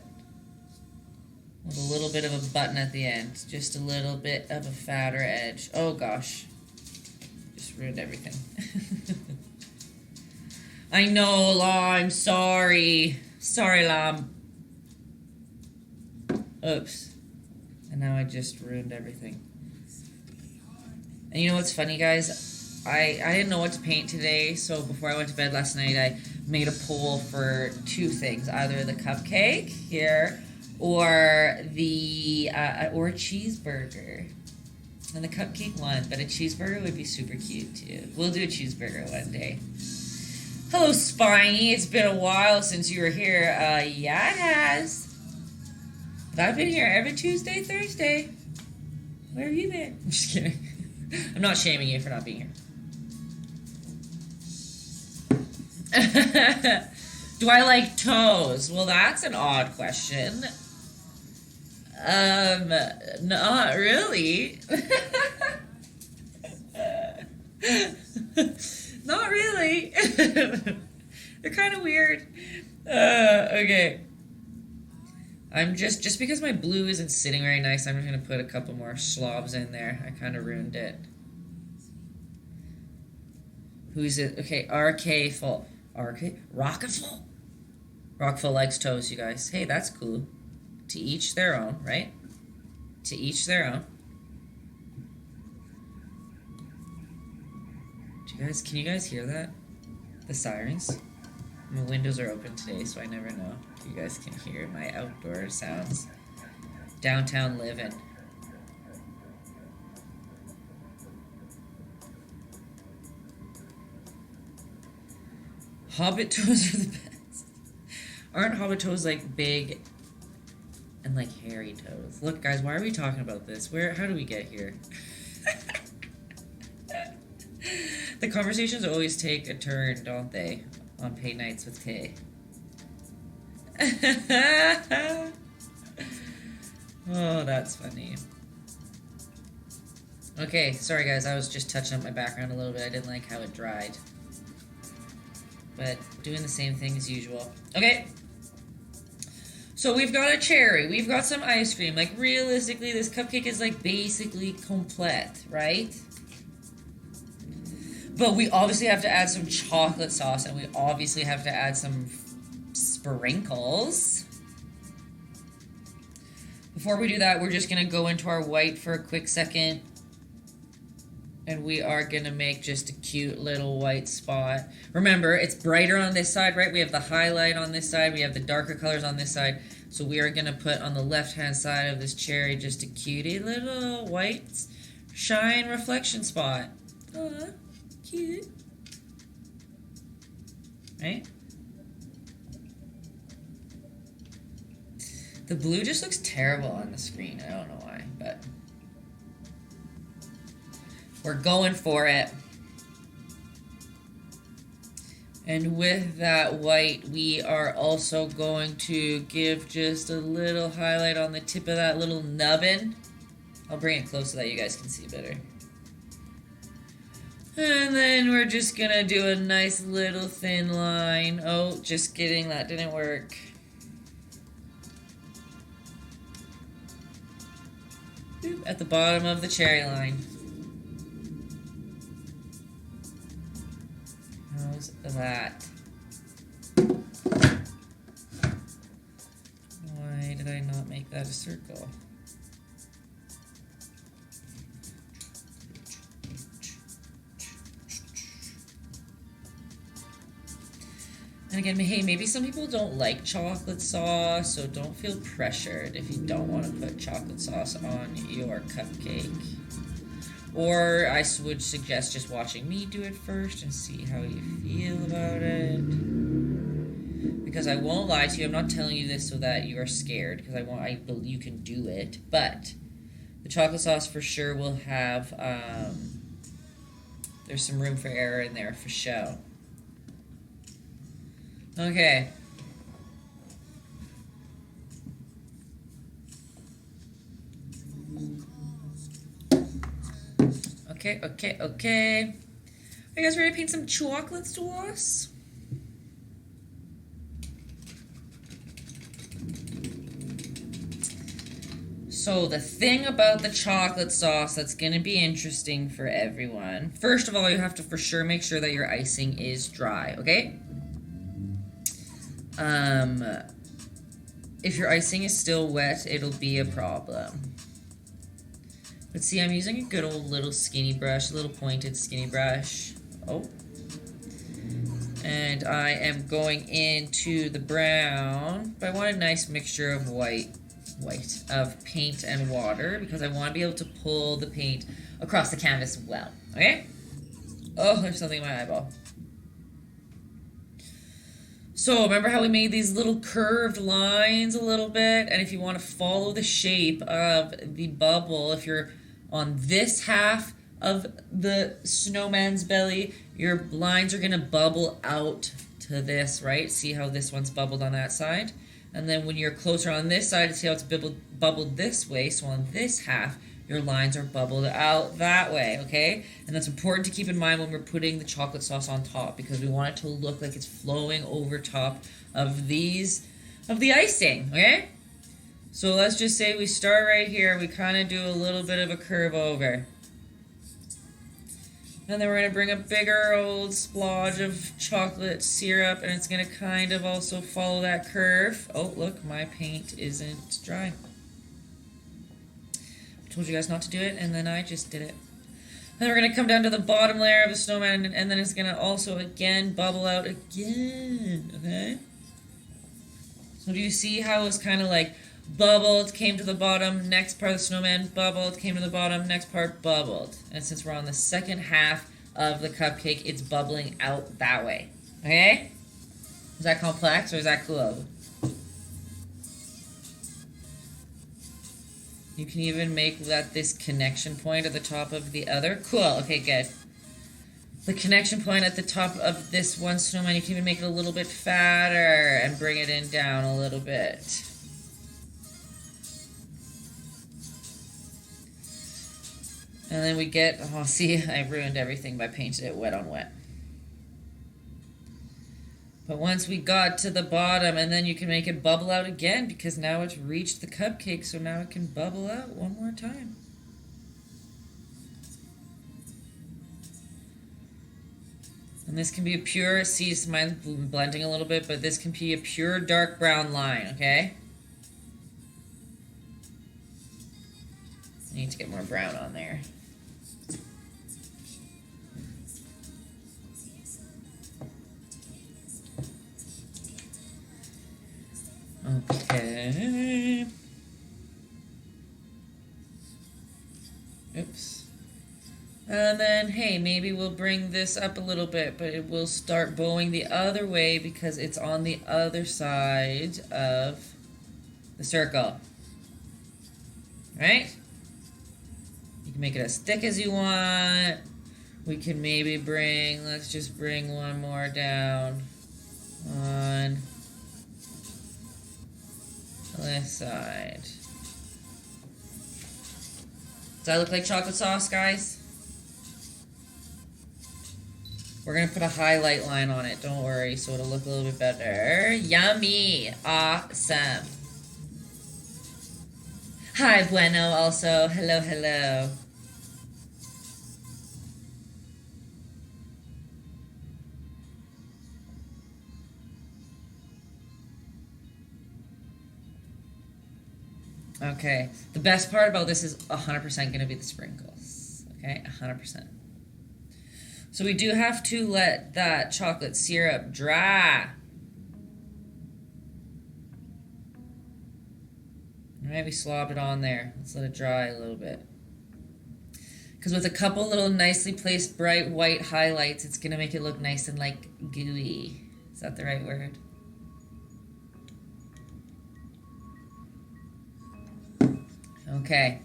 With a little bit of a button at the end. Just a little bit of a fatter edge. Oh gosh. Just ruined everything. I know, Law, I'm sorry. Sorry, Lam. Oops. And now I just ruined everything. And you know what's funny, guys? I didn't know what to paint today, so before I went to bed last night, I made a poll for two things. Either the cupcake here, or or a cheeseburger. And the cupcake won, but a cheeseburger would be super cute, too. We'll do a cheeseburger one day. Hello, Spiny. It's been a while since you were here. Yeah, it has. But I've been here every Tuesday, Thursday. Where have you been? I'm just kidding. I'm not shaming you for not being here. Do I like toes? Well, that's an odd question. Not really. Not really. They're kind of weird. Okay. I'm just because my blue isn't sitting very nice, I'm just gonna put a couple more slobs in there. I kind of ruined it. Who's it? Okay, RK full. RK? Rocketful? Rocketful likes toes, you guys. Hey, that's cool. To each their own, right? To each their own. Can you guys hear that? The sirens? My windows are open today, so I never know if you guys can hear my outdoor sounds. Downtown living. Hobbit toes are the best. Aren't hobbit toes like big and like hairy toes? Look, guys, why are we talking about this? How do we get here? The conversations always take a turn, don't they? On Pay Nights with Kay. Oh, that's funny. Okay, sorry guys, I was just touching up my background a little bit. I didn't like how it dried. But doing the same thing as usual. Okay. So we've got a cherry. We've got some ice cream. Like, realistically, this cupcake is, like, basically complete, right? But we obviously have to add some chocolate sauce, and we obviously have to add some sprinkles. Before we do that, we're just going to go into our white for a quick second. And we are going to make just a cute little white spot. Remember, it's brighter on this side, right? We have the highlight on this side. We have the darker colors on this side. So we are going to put on the left-hand side of this cherry just a cutie little white shine reflection spot. Aw, cute. Right? The blue just looks terrible on the screen. I don't know why, but we're going for it. And with that white, we are also going to give just a little highlight on the tip of that little nubbin. I'll bring it close so that you guys can see better. And then we're just gonna do a nice little thin line. Oh, just kidding, that didn't work. Boop, at the bottom of the cherry line. How's that? Why did I not make that a circle? And again, hey, maybe some people don't like chocolate sauce, so don't feel pressured if you don't want to put chocolate sauce on your cupcake. Or I would suggest just watching me do it first and see how you feel about it. Because I won't lie to you, I'm not telling you this so that you are scared, because I believe you can do it. But the chocolate sauce for sure will have, there's some room for error in there for show. Okay. Okay. Are you guys ready to paint some chocolates to us? So the thing about the chocolate sauce that's going to be interesting for everyone, first of all, you have to for sure make sure that your icing is dry, okay? If your icing is still wet, it'll be a problem. But see, I'm using a good old little skinny brush, a little pointed skinny brush. Oh. And I am going into the brown, but I want a nice mixture of of paint and water, because I want to be able to pull the paint across the canvas well, okay? Oh, there's something in my eyeball. So remember how we made these little curved lines a little bit? And if you want to follow the shape of the bubble, if you're on this half of the snowman's belly, your lines are going to bubble out to this, right? See how this one's bubbled on that side? And then when you're closer on this side, see how it's bubbled this way? So on this half, your lines are bubbled out that way, okay? And that's important to keep in mind when we're putting the chocolate sauce on top, because we want it to look like it's flowing over top of the icing, okay? So let's just say we start right here, we kind of do a little bit of a curve over. And then we're going to bring a bigger old splodge of chocolate syrup, and it's going to kind of also follow that curve. Oh, look, my paint isn't dry. I told you guys not to do it, and then I just did it. Then we're going to come down to the bottom layer of the snowman, and then it's going to also, again, bubble out again, okay? So do you see how it's kind of like bubbled, came to the bottom, next part of the snowman, bubbled, came to the bottom, next part, bubbled. And since we're on the second half of the cupcake, it's bubbling out that way, okay? Is that complex, or is that cool? You can even make that this connection point at the top of the other. Cool, okay, good. The connection point at the top of this one snowman, you can even make it a little bit fatter and bring it in down a little bit. And then we get, oh, see, I ruined everything by painting it wet on wet. But once we got to the bottom, and then you can make it bubble out again, because now it's reached the cupcake, so now it can bubble out one more time. And this can be a pure, see, mine's blending a little bit, but this can be a pure dark brown line, okay? I need to get more brown on there. And then, hey, maybe we'll bring this up a little bit, but it will start bowing the other way because it's on the other side of the circle. Right? You can make it as thick as you want. We can maybe bring, let's just bring one more down on this side. Does that look like chocolate sauce, guys? We're going to put a highlight line on it, don't worry, so it'll look a little bit better. Yummy! Awesome! Hi, Bueno, also. Hello, hello. Okay, the best part about this is 100% going to be the sprinkles. Okay, 100%. So we do have to let that chocolate syrup dry. Alright, we slobbed it on there. Let's let it dry a little bit. Because with a couple little nicely placed bright white highlights, it's going to make it look nice and like gooey. Is that the right word? Okay.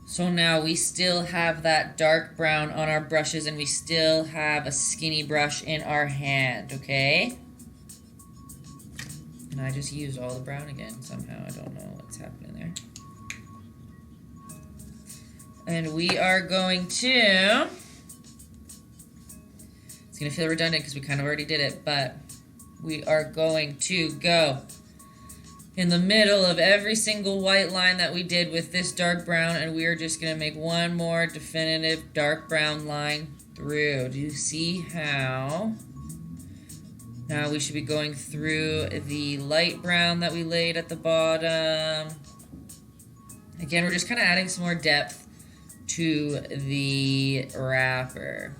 So now we still have that dark brown on our brushes and we still have a skinny brush in our hand, okay? And I just used all the brown again somehow. I don't know what's happening there. And we are going to... It's going to feel redundant because we kind of already did it, but we are going to go in the middle of every single white line that we did with this dark brown, and we are just going to make one more definitive dark brown line through. Do you see how? Now we should be going through the light brown that we laid at the bottom. Again, we're just kind of adding some more depth to the wrapper.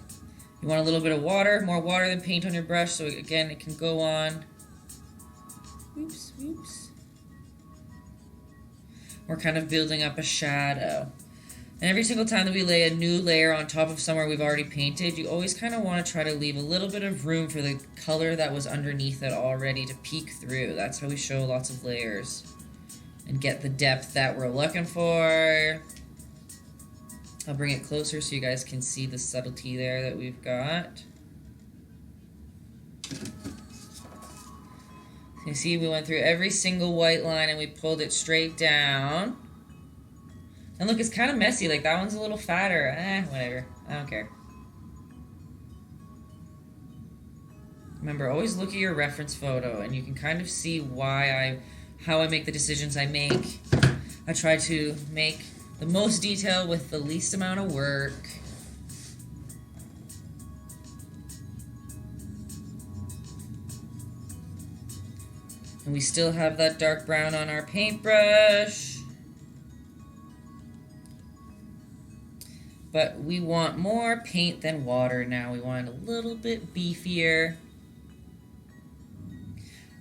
You want a little bit of water, more water than paint on your brush, so again, it can go on. Oops, oops. We're kind of building up a shadow. And every single time that we lay a new layer on top of somewhere we've already painted, you always kind of want to try to leave a little bit of room for the color that was underneath it already to peek through. That's how we show lots of layers and get the depth that we're looking for. I'll bring it closer so you guys can see the subtlety there that we've got. You see, we went through every single white line and we pulled it straight down. And look, it's kind of messy. Like, that one's a little fatter. Whatever. I don't care. Remember, always look at your reference photo and you can kind of see how I make the decisions I make. I try to make the most detail with the least amount of work. And we still have that dark brown on our paintbrush. But we want more paint than water now. We want it a little bit beefier.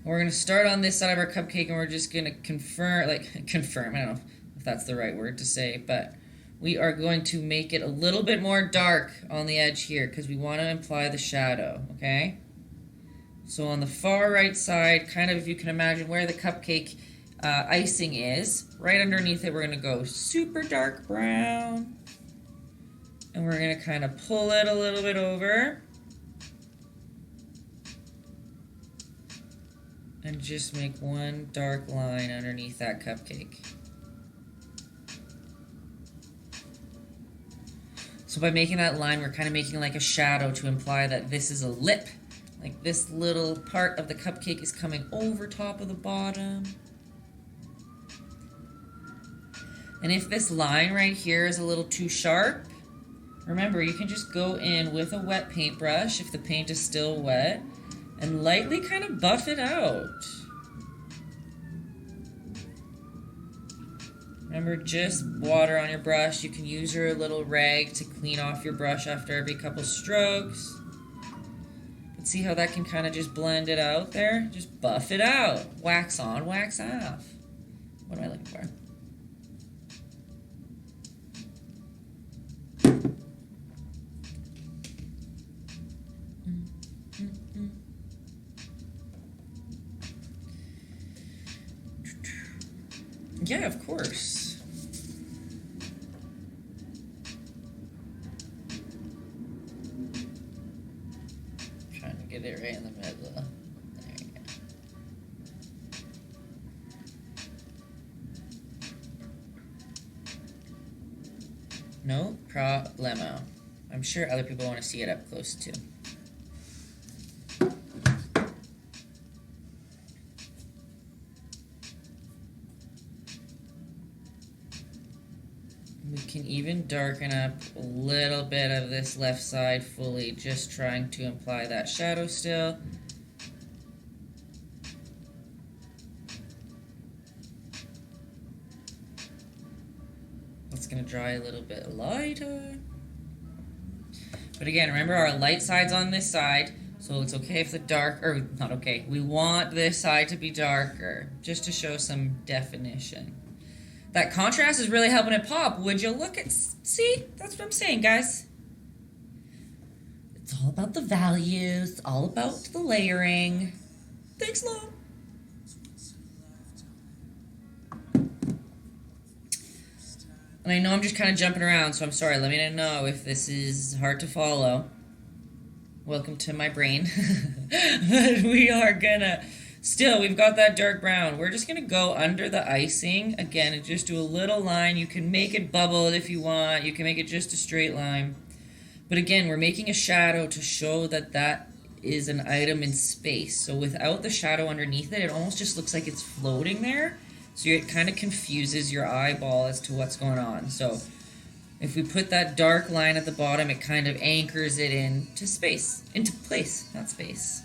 We're going to start on this side of our cupcake and we're just going to confirm, I don't know if that's the right word to say, but we are going to make it a little bit more dark on the edge here because we want to imply the shadow, okay? So on the far right side, kind of if you can imagine where the cupcake icing is, right underneath it we're going to go super dark brown. And we're going to kind of pull it a little bit over. And just make one dark line underneath that cupcake. So by making that line, we're kind of making like a shadow to imply that this is a lip. Like this little part of the cupcake is coming over top of the bottom. And if this line right here is a little too sharp, remember you can just go in with a wet paintbrush if the paint is still wet and lightly kind of buff it out. Remember, just water on your brush. You can use your little rag to clean off your brush after every couple strokes. See how that can kind of just blend it out there? Just buff it out. Wax on, wax off. What am I looking for? Yeah, of course. Trying to get it right in the middle. There you go. No problemo. I'm sure other people want to see it up close too. We can even darken up a little bit of this left side fully, just trying to imply that shadow still. It's going to dry a little bit lighter. But again, remember our light side's on this side, so it's okay if the dark, or not okay, we want this side to be darker, just to show some definition. That contrast is really helping it pop. Would you look at, see? That's what I'm saying, guys. It's all about the values, all about the layering. Thanks, Lo. And I know I'm just kind of jumping around, so I'm sorry. Let me know if this is hard to follow. Welcome to my brain. But we are gonna, still, we've got that dark brown. We're just gonna go under the icing, again, and just do a little line. You can make it bubbled if you want. You can make it just a straight line. But again, we're making a shadow to show that that is an item in space. So without the shadow underneath it, it almost just looks like it's floating there. So it kind of confuses your eyeball as to what's going on. So if we put that dark line at the bottom, it kind of anchors it into space, into place, not space.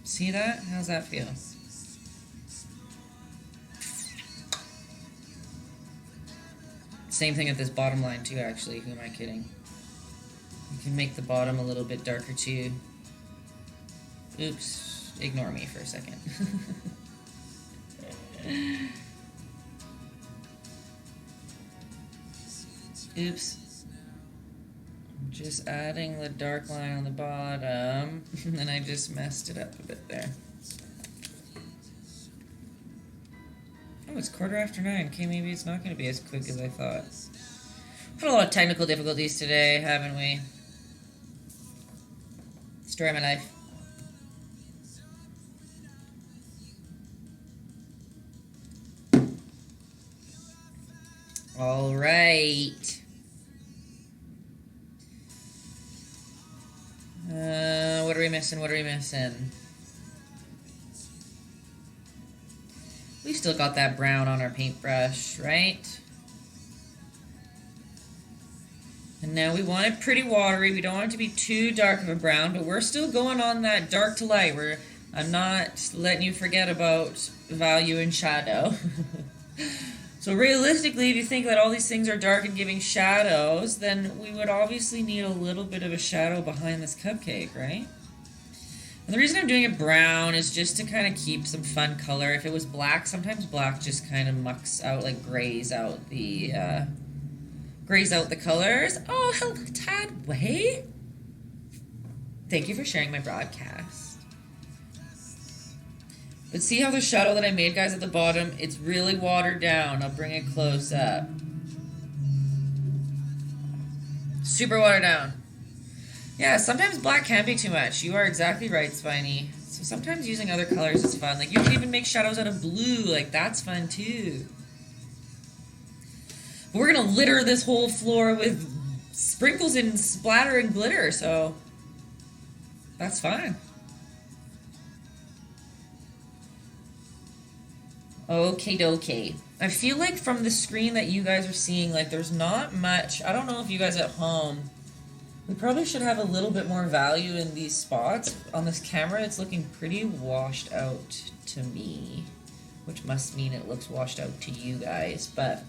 See that? How's that feel? Same thing at this bottom line too, actually. Who am I kidding? You can make the bottom a little bit darker too. Oops, ignore me for a second. Oops. I'm just adding the dark line on the bottom, and I just messed it up a bit there. Oh, it's 9:15. Okay, maybe it's not going to be as quick as I thought. Had a lot of technical difficulties today, haven't we? Story of my life. All right. What are we missing? What are we missing? We still got that brown on our paintbrush, right? And now we want it pretty watery. We don't want it to be too dark of a brown, but we're still going on that dark to light. I'm not letting you forget about value and shadow. So realistically, if you think that all these things are dark and giving shadows, then we would obviously need a little bit of a shadow behind this cupcake, right? And the reason I'm doing it brown is just to kind of keep some fun color. If it was black, sometimes black just kind of mucks out, like grays out the colors. Oh, hello, Tad Way. Thank you for sharing my broadcast. But see how the shadow that I made, guys, at the bottom, it's really watered down. I'll bring it close up. Super watered down. Yeah, sometimes black can be too much. You are exactly right, Spiny. So sometimes using other colors is fun. Like, you can even make shadows out of blue. Like, that's fun, too. But we're going to litter this whole floor with sprinkles and splatter and glitter, so that's fine. Okay, dokie. I feel like from the screen that you guys are seeing, like, there's not much. I don't know if you guys at home, we probably should have a little bit more value in these spots. On this camera, it's looking pretty washed out to me, which must mean it looks washed out to you guys, but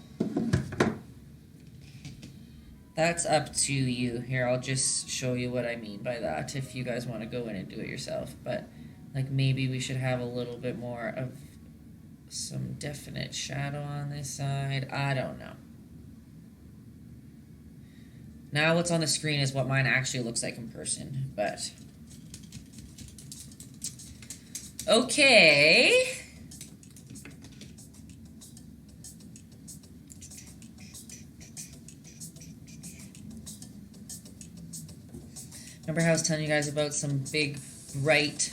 that's up to you. Here, I'll just show you what I mean by that if you guys want to go in and do it yourself. But, like, maybe we should have a little bit more of some definite shadow on this side. I don't know. Now what's on the screen is what mine actually looks like in person, but Okay. Remember how I was telling you guys about some big, bright,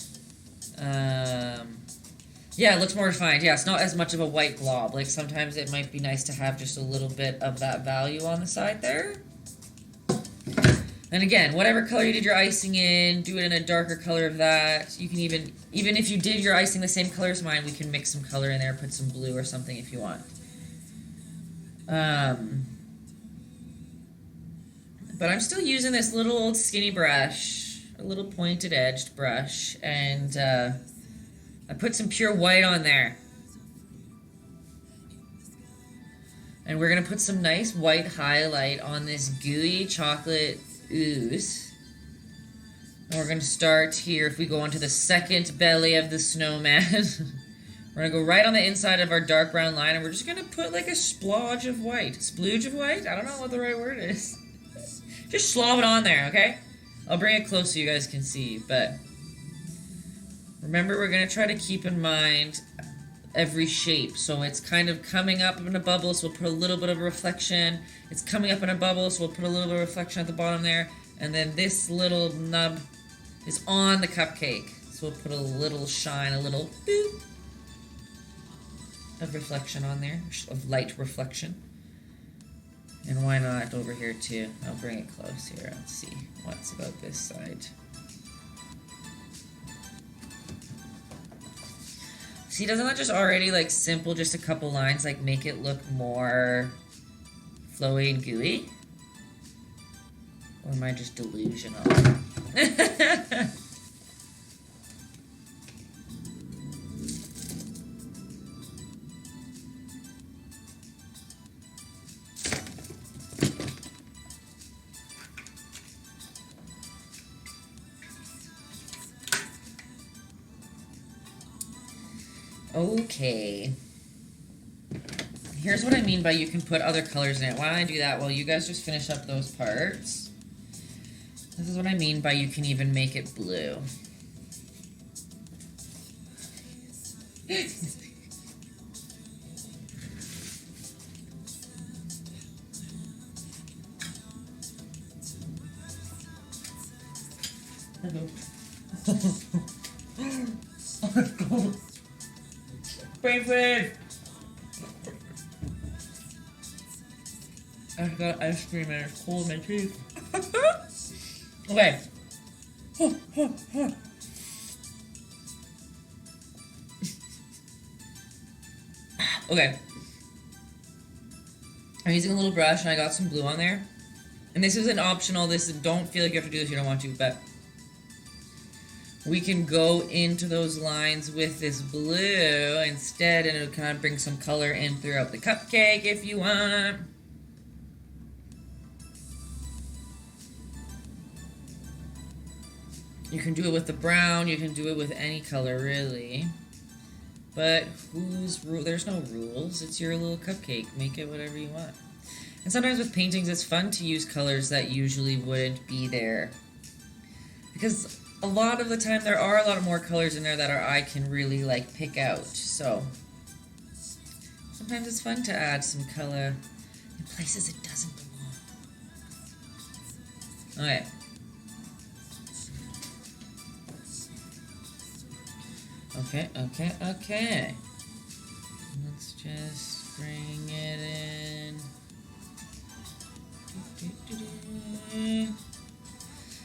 yeah, it looks more refined. Yeah, it's not as much of a white blob. Like, sometimes it might be nice to have just a little bit of that value on the side there. And again, whatever color you did your icing in, do it in a darker color of that. You can even if you did your icing the same color as mine, we can mix some color in there, put some blue or something if you want. But I'm still using this little old skinny brush, a little pointed edged brush, and I put some pure white on there. And we're going to put some nice white highlight on this gooey chocolate ooze. And we're going to start here. If we go onto the second belly of the snowman, we're going to go right on the inside of our dark brown line, and we're just going to put like a splodge of white. Splooge of white? I don't know what the right word is. Just slob it on there, okay? I'll bring it close so you guys can see, but remember, we're going to try to keep in mind every shape. So it's kind of coming up in a bubble, so we'll put a little bit of a reflection. It's coming up in a bubble, so we'll put a little bit of reflection at the bottom there. And then this little nub is on the cupcake. So we'll put a little shine, a little boop of reflection on there, of light reflection. And why not over here too? I'll bring it close here. Let's see what's about this side. See, doesn't that just already, like, simple, just a couple lines, like, make it look more flowy and gooey? Or am I just delusional? Okay. Here's what I mean by you can put other colors in it. Why don't I do that while you guys just finish up those parts? This is what I mean by you can even make it blue. Brain food! I got ice cream and it's cold in my teeth. Okay. Okay. I'm using a little brush and I got some blue on there. And this isn't optional. This don't feel like you have to do this if you don't want to, but we can go into those lines with this blue instead, and it'll kind of bring some color in throughout the cupcake if you want. You can do it with the brown, you can do it with any color really. But there's no rules, it's your little cupcake, make it whatever you want. And sometimes with paintings it's fun to use colors that usually wouldn't be there. Because a lot of the time there are a lot of more colors in there that our eye can really like pick out. So sometimes it's fun to add some color in places it doesn't belong. Okay. Okay. Let's just bring it in.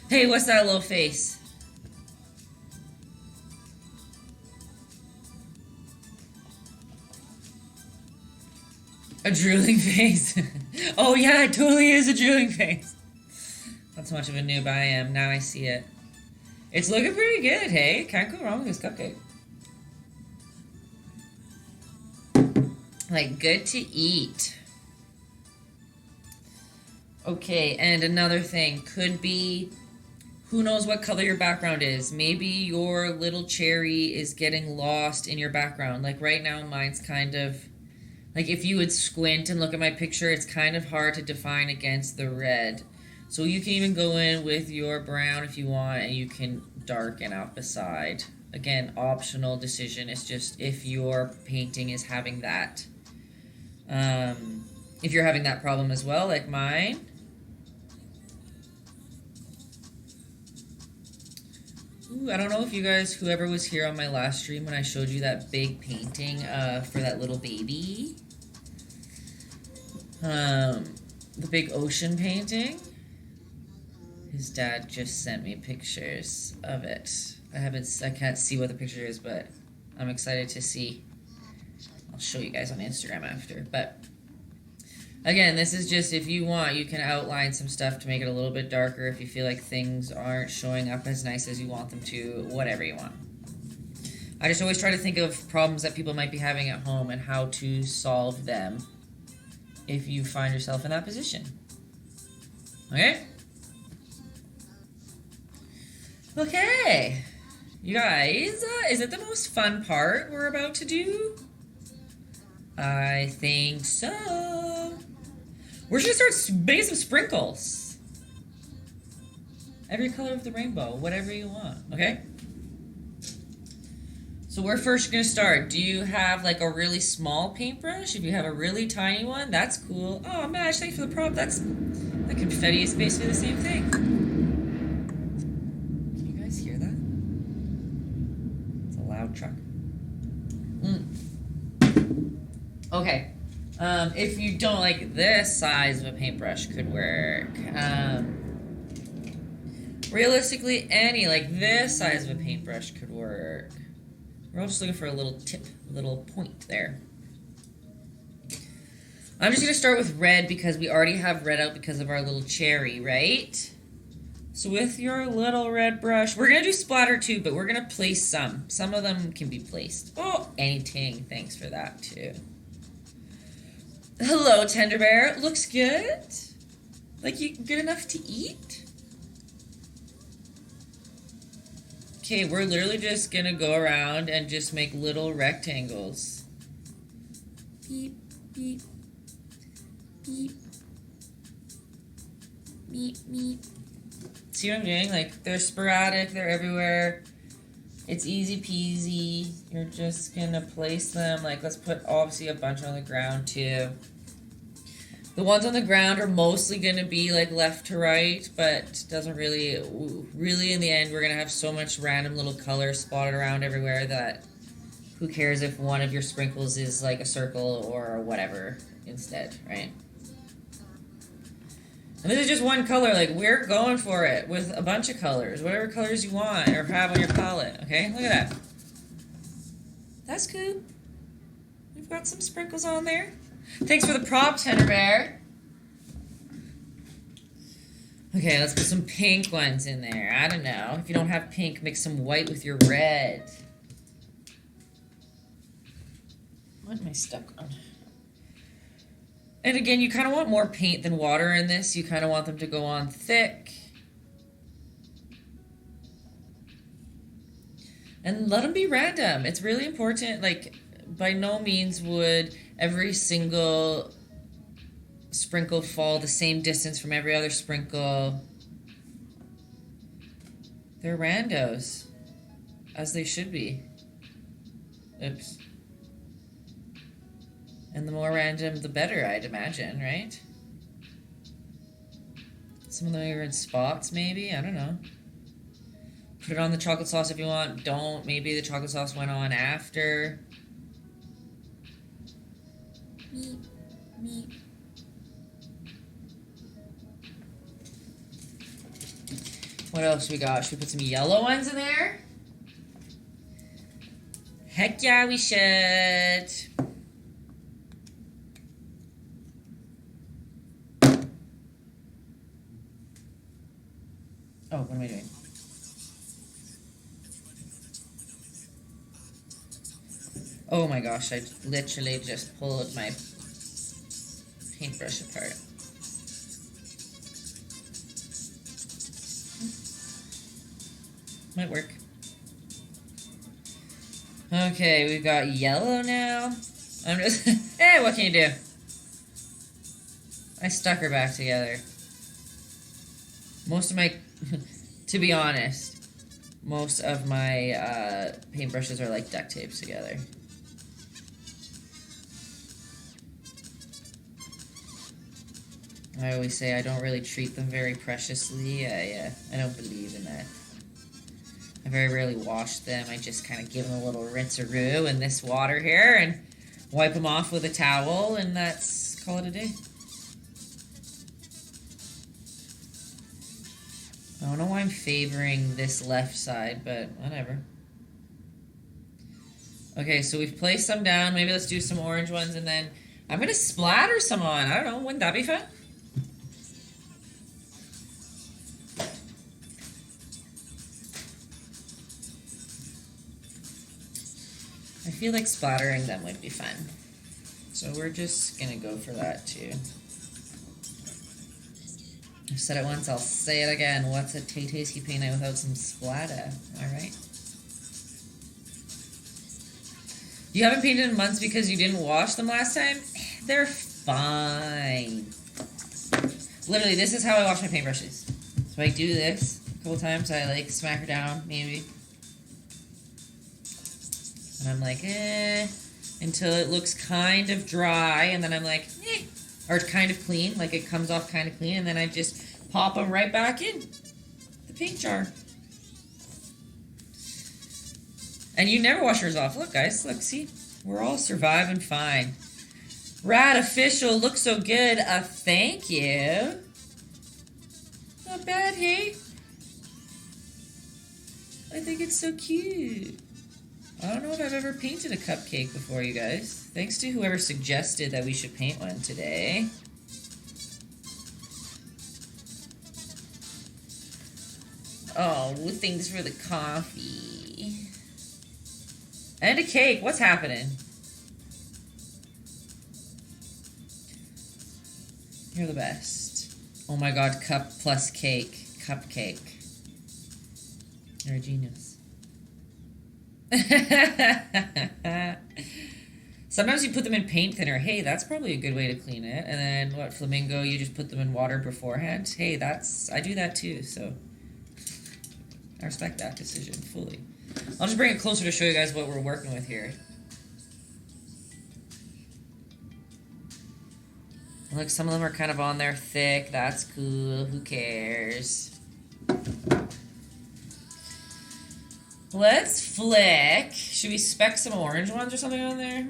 Hey, what's that little face? A drooling face. Oh yeah, it totally is a drooling face. That's how much of a noob I am. Now I see it. It's looking pretty good, hey? Can't go wrong with this cupcake. Like, good to eat. Okay, and another thing could be, who knows what color your background is. Maybe your little cherry is getting lost in your background. Like right now, mine's kind of, like if you would squint and look at my picture, it's kind of hard to define against the red. So you can even go in with your brown if you want, and you can darken out the side. again, optional decision. It's just if your painting is having that, if you're having that problem as well, like mine. Ooh, I don't know if you guys, whoever was here on my last stream when I showed you that big painting for that little baby. The big ocean painting. His dad just sent me pictures of it. I can't see what the picture is, but I'm excited to see. I'll show you guys on Instagram after. But again, this is just, if you want, you can outline some stuff to make it a little bit darker if you feel like things aren't showing up as nice as you want them to, whatever you want. I just always try to think of problems that people might be having at home and how to solve them if you find yourself in that position. Okay? Okay. You guys, is it the most fun part we're about to do? I think so. We're just gonna start making some sprinkles. Every color of the rainbow, whatever you want, okay? So we're first gonna start. Do you have like a really small paintbrush? If you have a really tiny one, that's cool. Oh, Madge, thanks for the prop. The confetti is basically the same thing. Can you guys hear that? It's a loud truck. Okay. If you don't, like, this size of a paintbrush could work. Realistically, any, like, this size of a paintbrush could work. We're all just looking for a little tip, a little point there. I'm just going to start with red because we already have red out because of our little cherry, right? So with your little red brush, we're going to do splatter too, but we're going to place some. Some of them can be placed. Oh, anything. Thanks for that too. Hello, Tender Bear. Looks good. Like, you good enough to eat? Okay, we're literally just gonna go around and just make little rectangles. Beep, beep, beep, beep, beep. See what I'm doing? Like, they're sporadic, they're everywhere. It's easy peasy. You're just gonna place them. Like, let's put obviously a bunch on the ground too. The ones on the ground are mostly going to be like left to right, but doesn't really in the end, we're going to have so much random little color spotted around everywhere that who cares if one of your sprinkles is like a circle or whatever instead, right? And this is just one color, like we're going for it with a bunch of colors, whatever colors you want or have on your palette, okay? Look at that. That's good. We've got some sprinkles on there. Thanks for the prop, Tender Bear. Okay, let's put some pink ones in there. I don't know. If you don't have pink, mix some white with your red. What am I stuck on? And again, you kind of want more paint than water in this. You kind of want them to go on thick. And let them be random. It's really important. Like, by no means would every single sprinkle fall the same distance from every other sprinkle. They're randos, as they should be. Oops. And the more random, the better, I'd imagine, right? Some of them are in spots, maybe? I don't know. Put it on the chocolate sauce if you want. Don't. Maybe the chocolate sauce went on after. Meep, meep. What else we got? Should we put some yellow ones in there? Heck yeah, we should. Oh, what am I doing? Oh my gosh, I literally just pulled my paintbrush apart. Might work. Okay, we've got yellow now. I'm just... Hey, what can you do? I stuck her back together. Most of my... to be honest, Most of my paintbrushes are like duct taped together. I always say I don't really treat them very preciously. I don't believe in that. I very rarely wash them. I just kind of give them a little rinse-a-roo in this water here and wipe them off with a towel, and call it a day. I don't know why I'm favoring this left side, but whatever. Okay, so we've placed some down. Maybe let's do some orange ones, and then I'm going to splatter some on. I don't know. Wouldn't that be fun? I feel like splattering them would be fun. So we're just going to go for that, too. I've said it once, I'll say it again. What's a Taytayski paint night without some splatter? Alright. You haven't painted in months because you didn't wash them last time? They're fine. Literally, this is how I wash my paintbrushes. So I do this a couple times. I like smack her down, maybe. And I'm like, until it looks kind of dry. And then I'm like, or kind of clean, like it comes off kind of clean, and then I just pop them right back in the paint jar. And you never wash yours off. Look, guys, look, see? We're all surviving fine. Rad official, looks so good. Thank you. Not bad, hey? I think it's so cute. I don't know if I've ever painted a cupcake before, you guys. Thanks to whoever suggested that we should paint one today. Oh, thanks for the coffee. And a cake. What's happening? You're the best. Oh my god, cup plus cake. Cupcake. You're a genius. Sometimes you put them in paint thinner. Hey, that's probably a good way to clean it. And then what, flamingo, you just put them in water beforehand. Hey, I do that too, so I respect that decision fully. I'll just bring it closer to show you guys what we're working with here. Look, some of them are kind of on there thick. That's cool. Who cares? Let's flick. Should we spec some orange ones or something on there?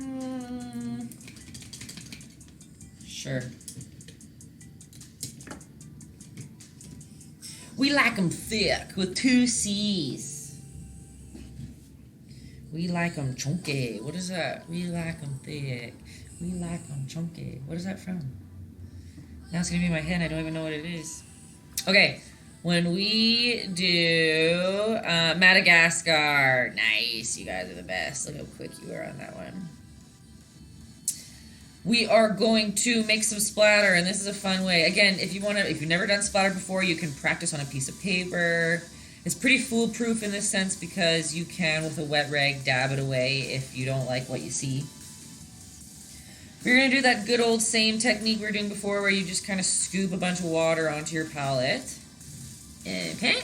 Sure. We like them thick with 2 C's. We like them chunky. What is that? We like them thick. We like them chunky. What is that from? Now it's going to be in my head. I don't even know what it is. Okay. When we do Madagascar. Nice. You guys are the best. Look how quick you are on that one. We are going to make some splatter, and this is a fun way. Again, if you've never done splatter before, you can practice on a piece of paper. It's pretty foolproof in this sense because you can, with a wet rag, dab it away if you don't like what you see. We're going to do that good old same technique we were doing before where you just kind of scoop a bunch of water onto your palette. Okay.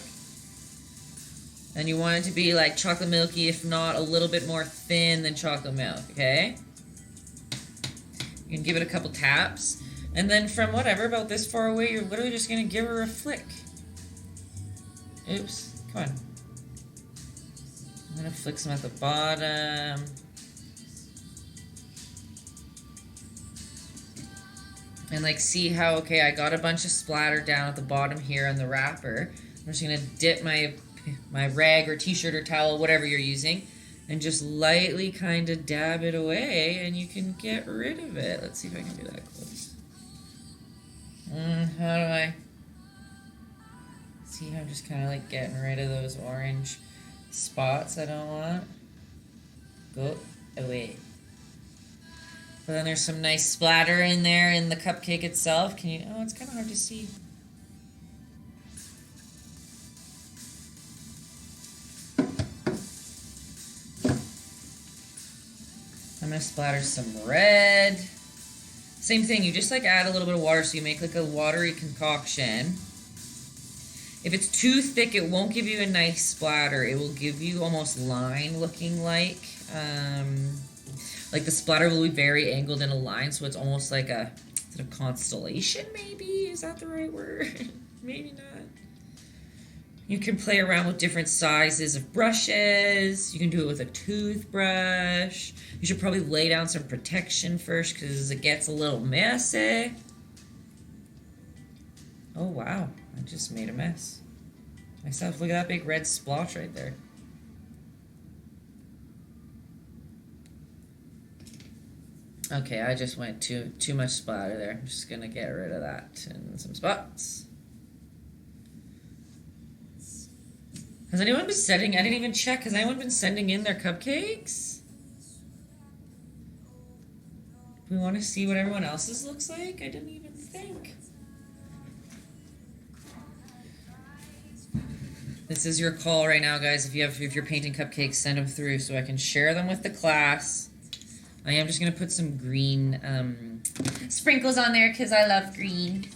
And you want it to be like chocolate milky, if not a little bit more thin than chocolate milk, okay? You can give it a couple taps. And then from whatever, about this far away, you're literally just going to give her a flick. Oops. Come on. I'm going to flick some at the bottom. And like, see how, okay, I got a bunch of splatter down at the bottom here on the wrapper. I'm just going to dip my rag or t-shirt or towel, whatever you're using, and just lightly kind of dab it away, and you can get rid of it. Let's see if I can do that close. How do I... See how I'm just kind of like getting rid of those orange spots I don't want? Go away. But then there's some nice splatter in there in the cupcake itself. Can you... Oh, it's kind of hard to see. I'm going to splatter some red. Same thing, you just like add a little bit of water, so you make like a watery concoction. If it's too thick, it won't give you a nice splatter. It will give you almost line looking like the splatter will be very angled in a line, so it's almost like a constellation, maybe? Is that the right word? Maybe not. You can play around with different sizes of brushes. You can do it with a toothbrush. You should probably lay down some protection first because it gets a little messy. Oh, wow. I just made a mess. Myself, look at that big red splotch right there. Okay, I just went too much splatter there. I'm just gonna get rid of that in some spots. Has anyone been sending? I didn't even check. Has anyone been sending in their cupcakes? We want to see what everyone else's looks like? I didn't even think. This is your call right now, guys. If you're painting cupcakes, send them through so I can share them with the class. I am just gonna put some green sprinkles on there because I love green.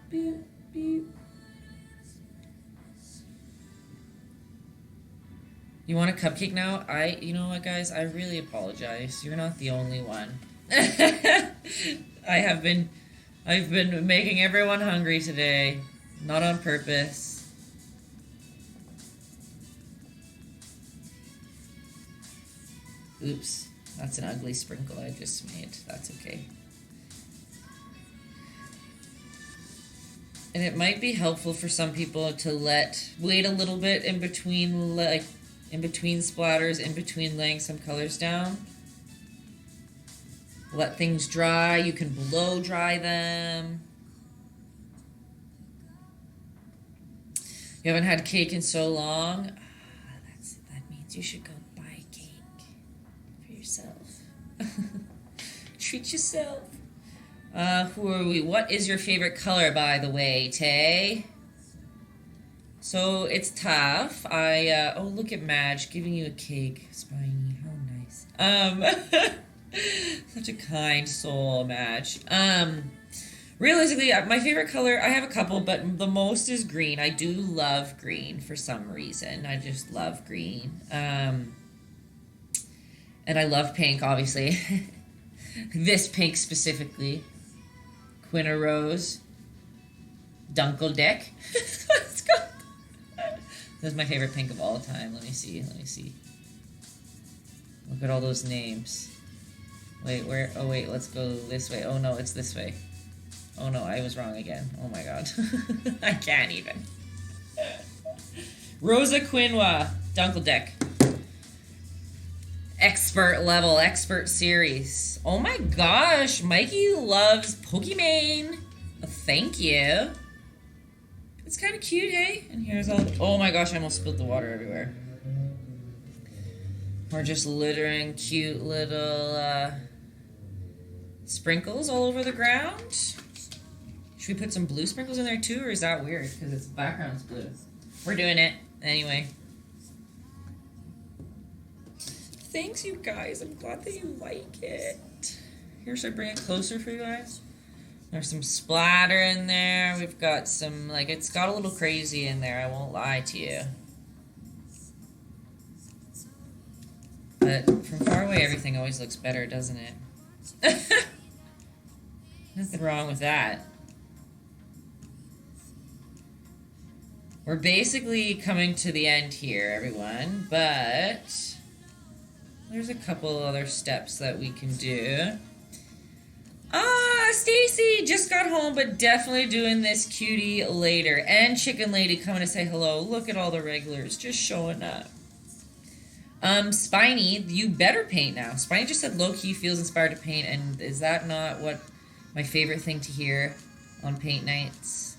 Beep, beep. You want a cupcake now? You know what, guys? I really apologize. You're not the only one. I've been making everyone hungry today. Not on purpose. Oops. That's an ugly sprinkle I just made. That's okay. And it might be helpful for some people to wait a little bit in between, in between splatters, in between laying some colors down. Let things dry. You can blow dry them. You haven't had cake in so long. That means you should go buy cake for yourself. Treat yourself. Who are we? What is your favorite color, by the way, Tay? So it's tough. Oh, look at Madge giving you a cake, Spiny. How nice. Such a kind soul, Madge. Realistically, my favorite color, I have a couple, but the most is green. I do love green for some reason. I just love green. And I love pink, obviously. This pink specifically. Quinna Rose. Dunkeldeck. Let's go. That's my favorite pink of all time. Let me see. Look at all those names. Wait, where? Oh, wait, let's go this way. Oh, no, it's this way. Oh no, I was wrong again. Oh my god. I can't even. Rosa Quinoa, Dunkeldeck. Expert series. Oh my gosh, Mikey loves Pokemon. Thank you. It's kind of cute, hey? And here's all. Oh my gosh, I almost spilled the water everywhere. We're just littering cute little sprinkles all over the ground. Should we put some blue sprinkles in there too, or is that weird? Because its background's blue. We're doing it. Anyway. Thanks, you guys. I'm glad that you like it. Here, should I bring it closer for you guys? There's some splatter in there. We've got some, it's got a little crazy in there. I won't lie to you. But from far away, everything always looks better, doesn't it? Nothing wrong with that. We're basically coming to the end here, everyone, but there's a couple other steps that we can do. Stacy just got home, but definitely doing this cutie later. And Chicken Lady coming to say hello. Look at all the regulars just showing up. Spiny, you better paint now. Spiny just said low-key feels inspired to paint, and is that not what my favorite thing to hear on paint nights?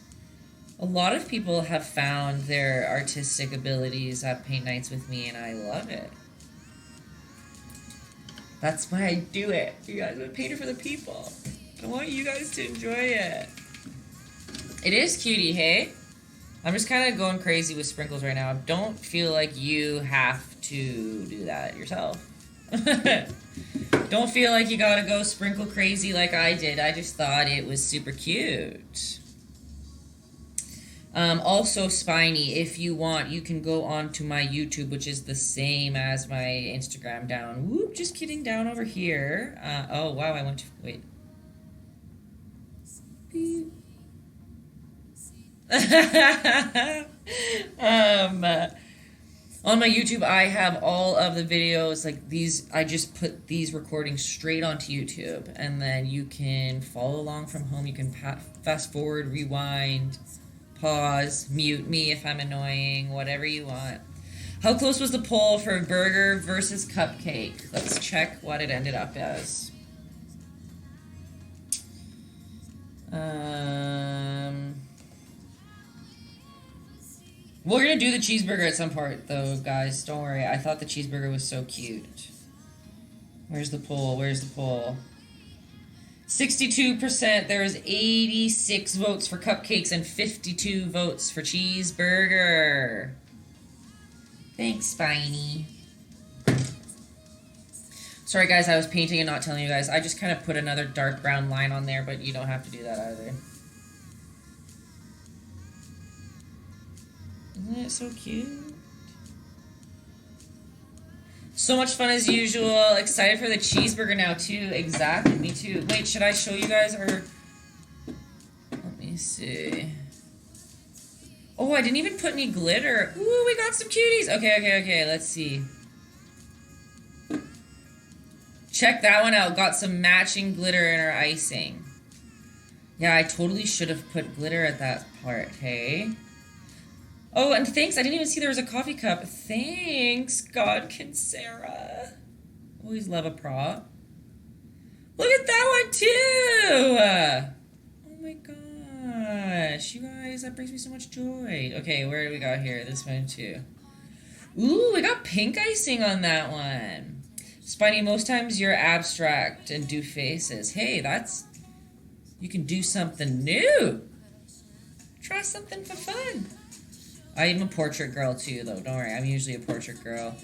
A lot of people have found their artistic abilities at paint nights with me, and I love it. That's why I do it. You guys, I'm a painter for the people. I want you guys to enjoy it. It is cutie, hey? I'm just kind of going crazy with sprinkles right now. Don't feel like you have to do that yourself. Don't feel like you gotta go sprinkle crazy like I did. I just thought it was super cute. Also, Spiny, if you want, you can go on to my YouTube, which is the same as my Instagram down. Whoop, just kidding, down over here. Oh, wow, I went to... Wait. Beep. On my YouTube, I have all of the videos, like these, I just put these recordings straight onto YouTube, and then you can follow along from home. You can fast forward, rewind, pause, mute me if I'm annoying, whatever you want. How close was the poll for burger versus cupcake? Let's check what it ended up as. We're gonna do the cheeseburger at some part, though, guys. Don't worry. I thought the cheeseburger was so cute. Where's the poll? Where's the poll? 62%. There was 86 votes for cupcakes and 52 votes for cheeseburger. Thanks, Spiny. Sorry, guys. I was painting and not telling you guys. I just kind of put another dark brown line on there, but you don't have to do that either. Isn't it so cute? So much fun as usual. Excited for the cheeseburger now, too. Exactly, me too. Wait, should I show you guys our... Let me see. Oh, I didn't even put any glitter. Ooh, we got some cuties. Okay, let's see. Check that one out. Got some matching glitter in our icing. Yeah, I totally should have put glitter at that part, hey? Oh, and thanks. I didn't even see there was a coffee cup. Thanks, Godkin Sarah. Always love a prop. Look at that one, too. Oh, my gosh. You guys, that brings me so much joy. Okay, where do we got here? This one, too. Ooh, we got pink icing on that one. Spiny, most times you're abstract and do faces. Hey, that's... You can do something new. Try something for fun. I'm a portrait girl too, though. Don't worry, I'm usually a portrait girl.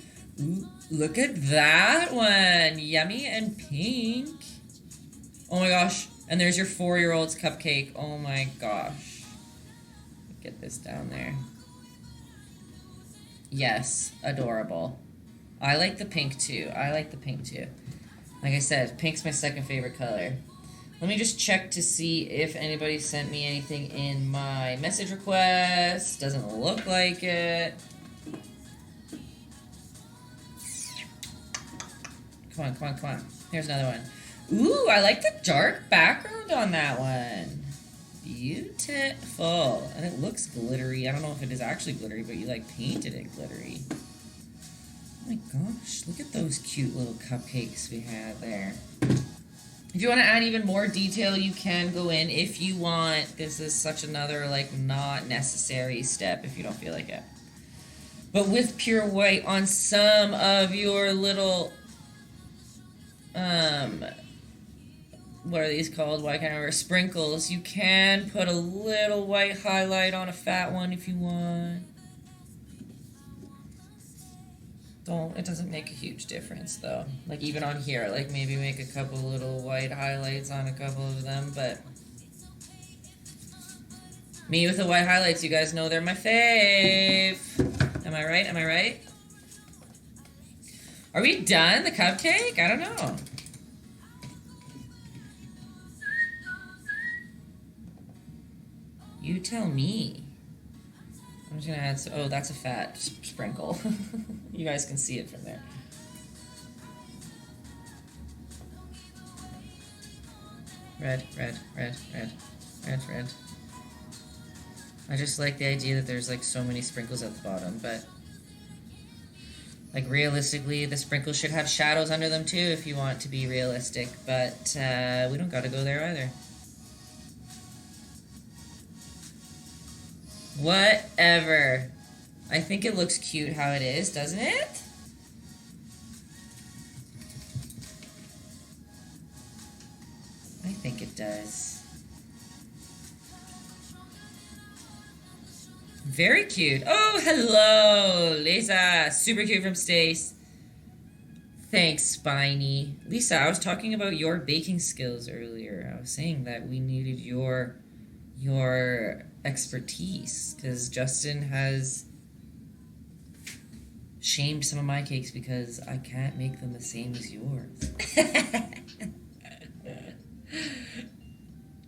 Ooh, look at that one. Yummy and pink. Oh my gosh. And there's your 4-year-old's cupcake. Oh my gosh. Get this down there. Yes, adorable. I like the pink too. Like I said, pink's my second favorite color. Let me just check to see if anybody sent me anything in my message request. Doesn't look like it. Come on. Here's another one. Ooh, I like the dark background on that one. Beautiful. And it looks glittery. I don't know if it is actually glittery, but you like painted it glittery. Oh my gosh, look at those cute little cupcakes we had there. If you want to add even more detail, you can go in if you want. This is such another, like, not necessary step if you don't feel like it. But with pure white on some of your little, what are these called? Why can't I remember? Sprinkles. You can put a little white highlight on a fat one if you want. It doesn't make a huge difference though. Like even on here, like maybe make a couple little white highlights on a couple of them, but me with the white highlights, you guys know they're my fave. Am I right? Are we done? The cupcake? I don't know. You tell me. I'm just gonna add some, oh, that's a fat sprinkle. You guys can see it from there. Red. I just like the idea that there's like so many sprinkles at the bottom, but like realistically, the sprinkles should have shadows under them too if you want to be realistic, but we don't gotta go there either. Whatever. I think it looks cute how it is, doesn't it? I think it does. Very cute. Oh, hello, Lisa. Super cute from Stace. Thanks, Spiny. Lisa, I was talking about your baking skills earlier. I was saying that we needed your expertise because Justin has shamed some of my cakes because I can't make them the same as yours.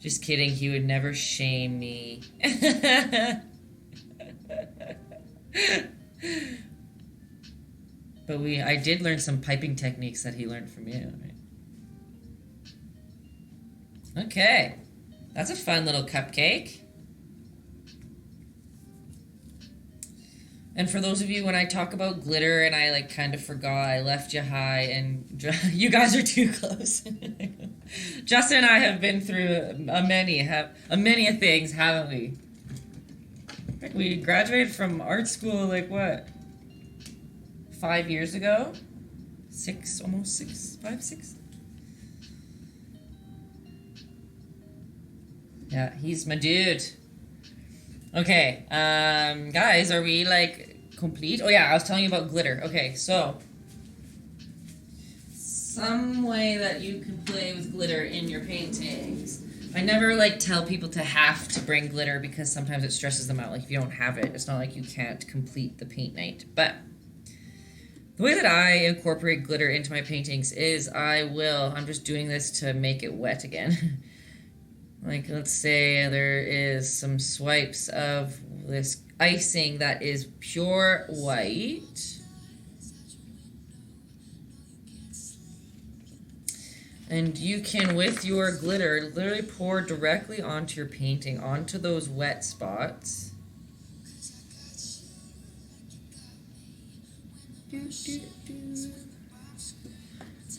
Just kidding, he would never shame me. But I did learn some piping techniques that he learned from you. Right? Okay, that's a fun little cupcake. And for those of you, when I talk about glitter and I like kind of forgot, I left you high and you guys are too close. Justin and I have been through a many of things, haven't we? We graduated from art school like what? 5 years ago? 6, almost 6, 5, 6? Yeah, he's my dude. Okay, guys, are we like complete? Oh yeah, I was telling you about glitter. Okay, so some way that you can play with glitter in your paintings. I never like tell people to have to bring glitter because sometimes it stresses them out. Like if you don't have it, it's not like you can't complete the paint night. But the way that I incorporate glitter into my paintings is I'm just doing this to make it wet again. Like let's say there is some swipes of this icing that is pure white. And you can, with your glitter, literally pour directly onto your painting, onto those wet spots.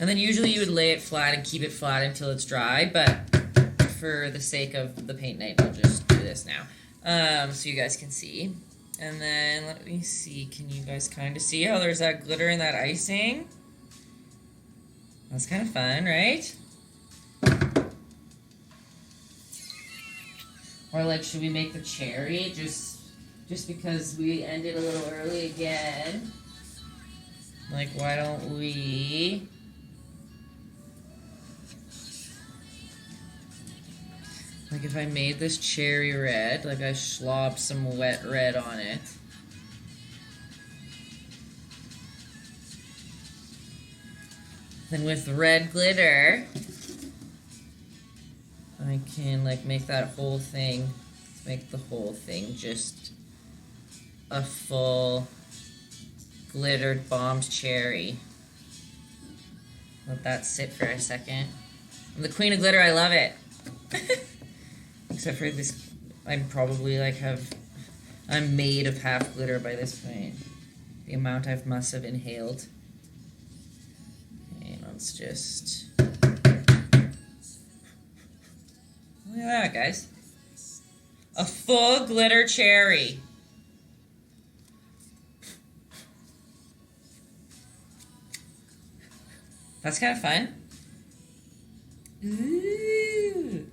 And then usually you would lay it flat and keep it flat until it's dry, but for the sake of the paint night, we'll just do this now. So you guys can see. And then, let me see, can you guys kind of see how there's that glitter and that icing? That's kind of fun, right? Or like, should we make the cherry just because we ended a little early again? Like, why don't we... Like, if I made this cherry red, like I slobbed some wet red on it. Then with red glitter, I can like make that whole thing, make the whole thing just a full glittered bombed cherry. Let that sit for a second. I'm the queen of glitter, I love it. Except for this, I'm probably like I'm made of half glitter by this point. The amount I must have inhaled. Let's just... Look at that, guys. A full glitter cherry. That's kind of fun. Ooh.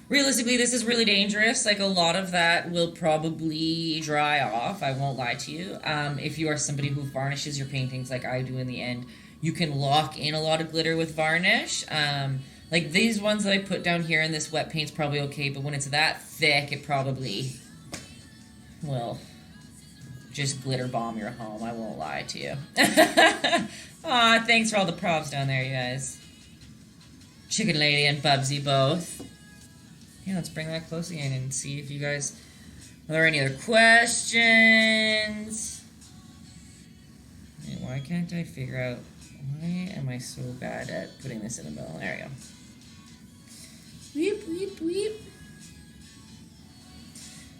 Realistically, this is really dangerous. Like, a lot of that will probably dry off. I won't lie to you. If you are somebody who varnishes your paintings like I do in the end, you can lock in a lot of glitter with varnish. Like these ones that I put down here in this wet paint's probably okay, but when it's that thick, it probably will just glitter bomb your home. I won't lie to you. Aw, thanks for all the props down there, you guys. Chicken Lady and Bubsy both. Yeah, let's bring that close again and see if you guys... Are there any other questions? Why can't I figure out... Why am I so bad at putting this in the middle? There we go. Weep, weep, weep.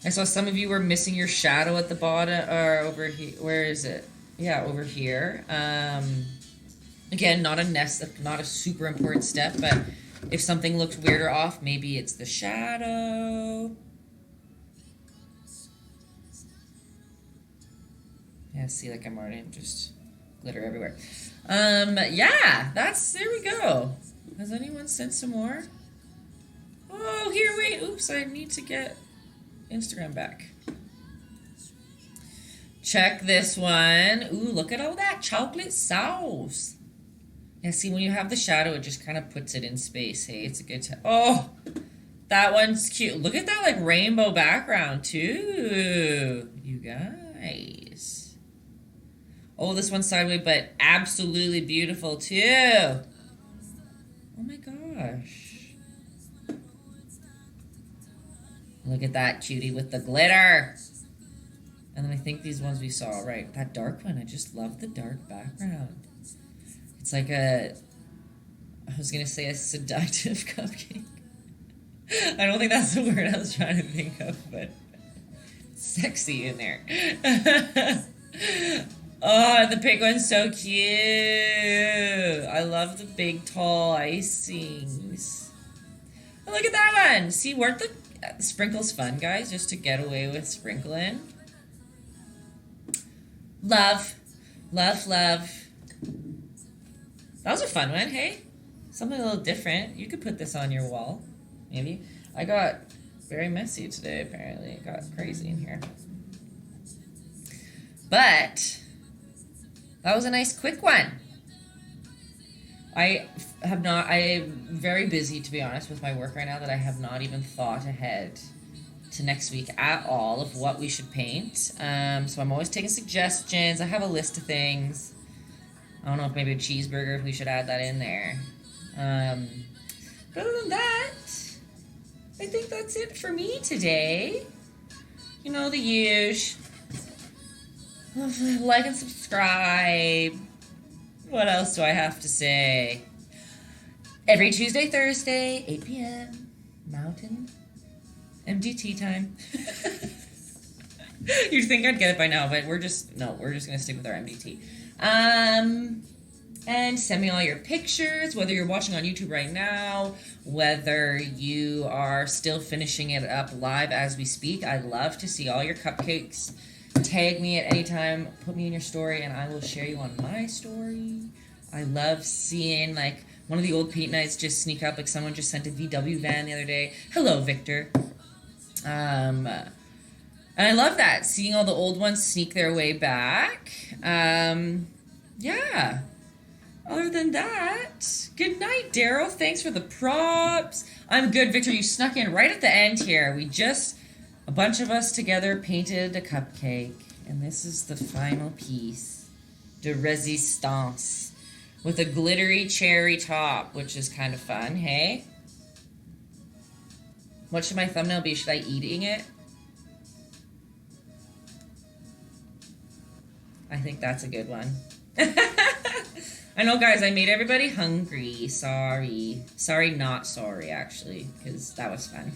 I saw some of you were missing your shadow at the bottom, or over here. Where is it? Yeah, over here. Again, not a super important step, but if something looks weird or off, maybe it's the shadow. Yeah, see, like I'm already just glitter everywhere. Yeah, there we go. Has anyone sent some more? Oh, here, wait, oops, I need to get Instagram back. Check this one. Ooh, look at all that chocolate sauce. Yeah, see, when you have the shadow, it just kind of puts it in space. Hey, it's a good time. Oh, that one's cute. Look at that, like, rainbow background, too. You guys. Oh, this one's sideways, but absolutely beautiful, too. Oh, my gosh. Look at that cutie with the glitter. And then I think these ones we saw, right? That dark one, I just love the dark background. It's like I was going to say a seductive cupcake. I don't think that's the word I was trying to think of, but sexy in there. Oh, the pink one's so cute. I love the big, tall icings. Oh, look at that one. See, weren't the sprinkles fun, guys? Just to get away with sprinkling. Love. Love, love. That was a fun one, hey? Something a little different. You could put this on your wall, maybe. I got very messy today, apparently. It got crazy in here. But that was a nice quick one. I'm very busy, to be honest, with my work right now, that I have not even thought ahead to next week at all of what we should paint. So I'm always taking suggestions. I have a list of things. I don't know if maybe a cheeseburger, if we should add that in there. But other than that, I think that's it for me today. You know, the usual. Like and subscribe. What else do I have to say? Every Tuesday, Thursday, 8 p.m. Mountain MDT time. You'd think I'd get it by now, but we're just gonna stick with our MDT. And send me all your pictures, whether you're watching on YouTube right now, whether you are still finishing it up live as we speak. I'd love to see all your cupcakes. Tag me at any time, put me in your story, and I will share you on my story. I love seeing, like, one of the old paint nights just sneak up, like someone just sent a VW van the other day. Hello, Victor. And I love that, seeing all the old ones sneak their way back. Yeah. Other than that, good night, Daryl. Thanks for the props. I'm good, Victor. You snuck in right at the end here. A bunch of us together painted a cupcake. And this is the final piece. De Resistance. With a glittery cherry top, which is kind of fun, hey? What should my thumbnail be? Should I eating it? I think that's a good one. I know, guys, I made everybody hungry. Sorry. Sorry, not sorry, actually, because that was fun.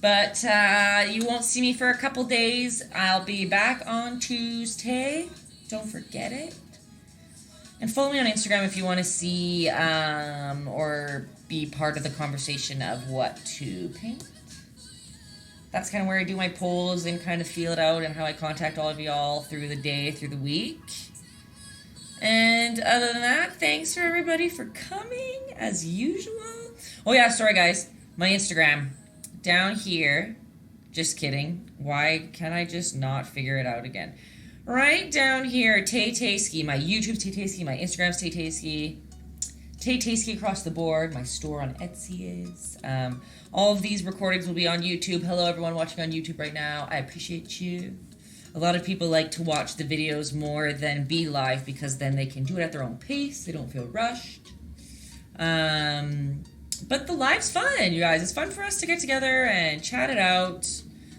But you won't see me for a couple days. I'll be back on Tuesday. Don't forget it. And follow me on Instagram if you want to see or be part of the conversation of what to paint. That's kind of where I do my polls and kind of feel it out and how I contact all of y'all through the day, through the week. And other than that, thanks for everybody for coming, as usual. Oh yeah, sorry guys, my Instagram, down here, just kidding. Why can't I just not figure it out again? Right down here, Taytayski, my YouTube's Taytayski, my Instagram's Taytayski. Taytayski across the board. My store on Etsy is. All of these recordings will be on YouTube. Hello, everyone watching on YouTube right now. I appreciate you. A lot of people like to watch the videos more than be live because then they can do it at their own pace. They don't feel rushed. But the live's fun, you guys. It's fun for us to get together and chat it out.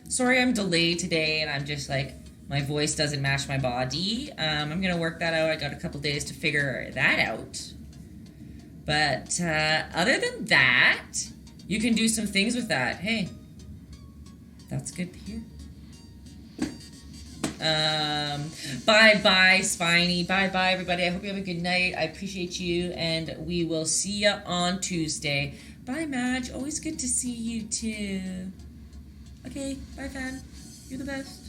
Sorry I'm delayed today and I'm just like, my voice doesn't match my body. I'm going to work that out. I got a couple days to figure that out. But other than that, you can do some things with that. Hey, that's good to hear. Bye-bye, Spiny. Bye-bye, everybody. I hope you have a good night. I appreciate you, and we will see you on Tuesday. Bye, Madge. Always good to see you, too. Okay, bye, fan. You're the best.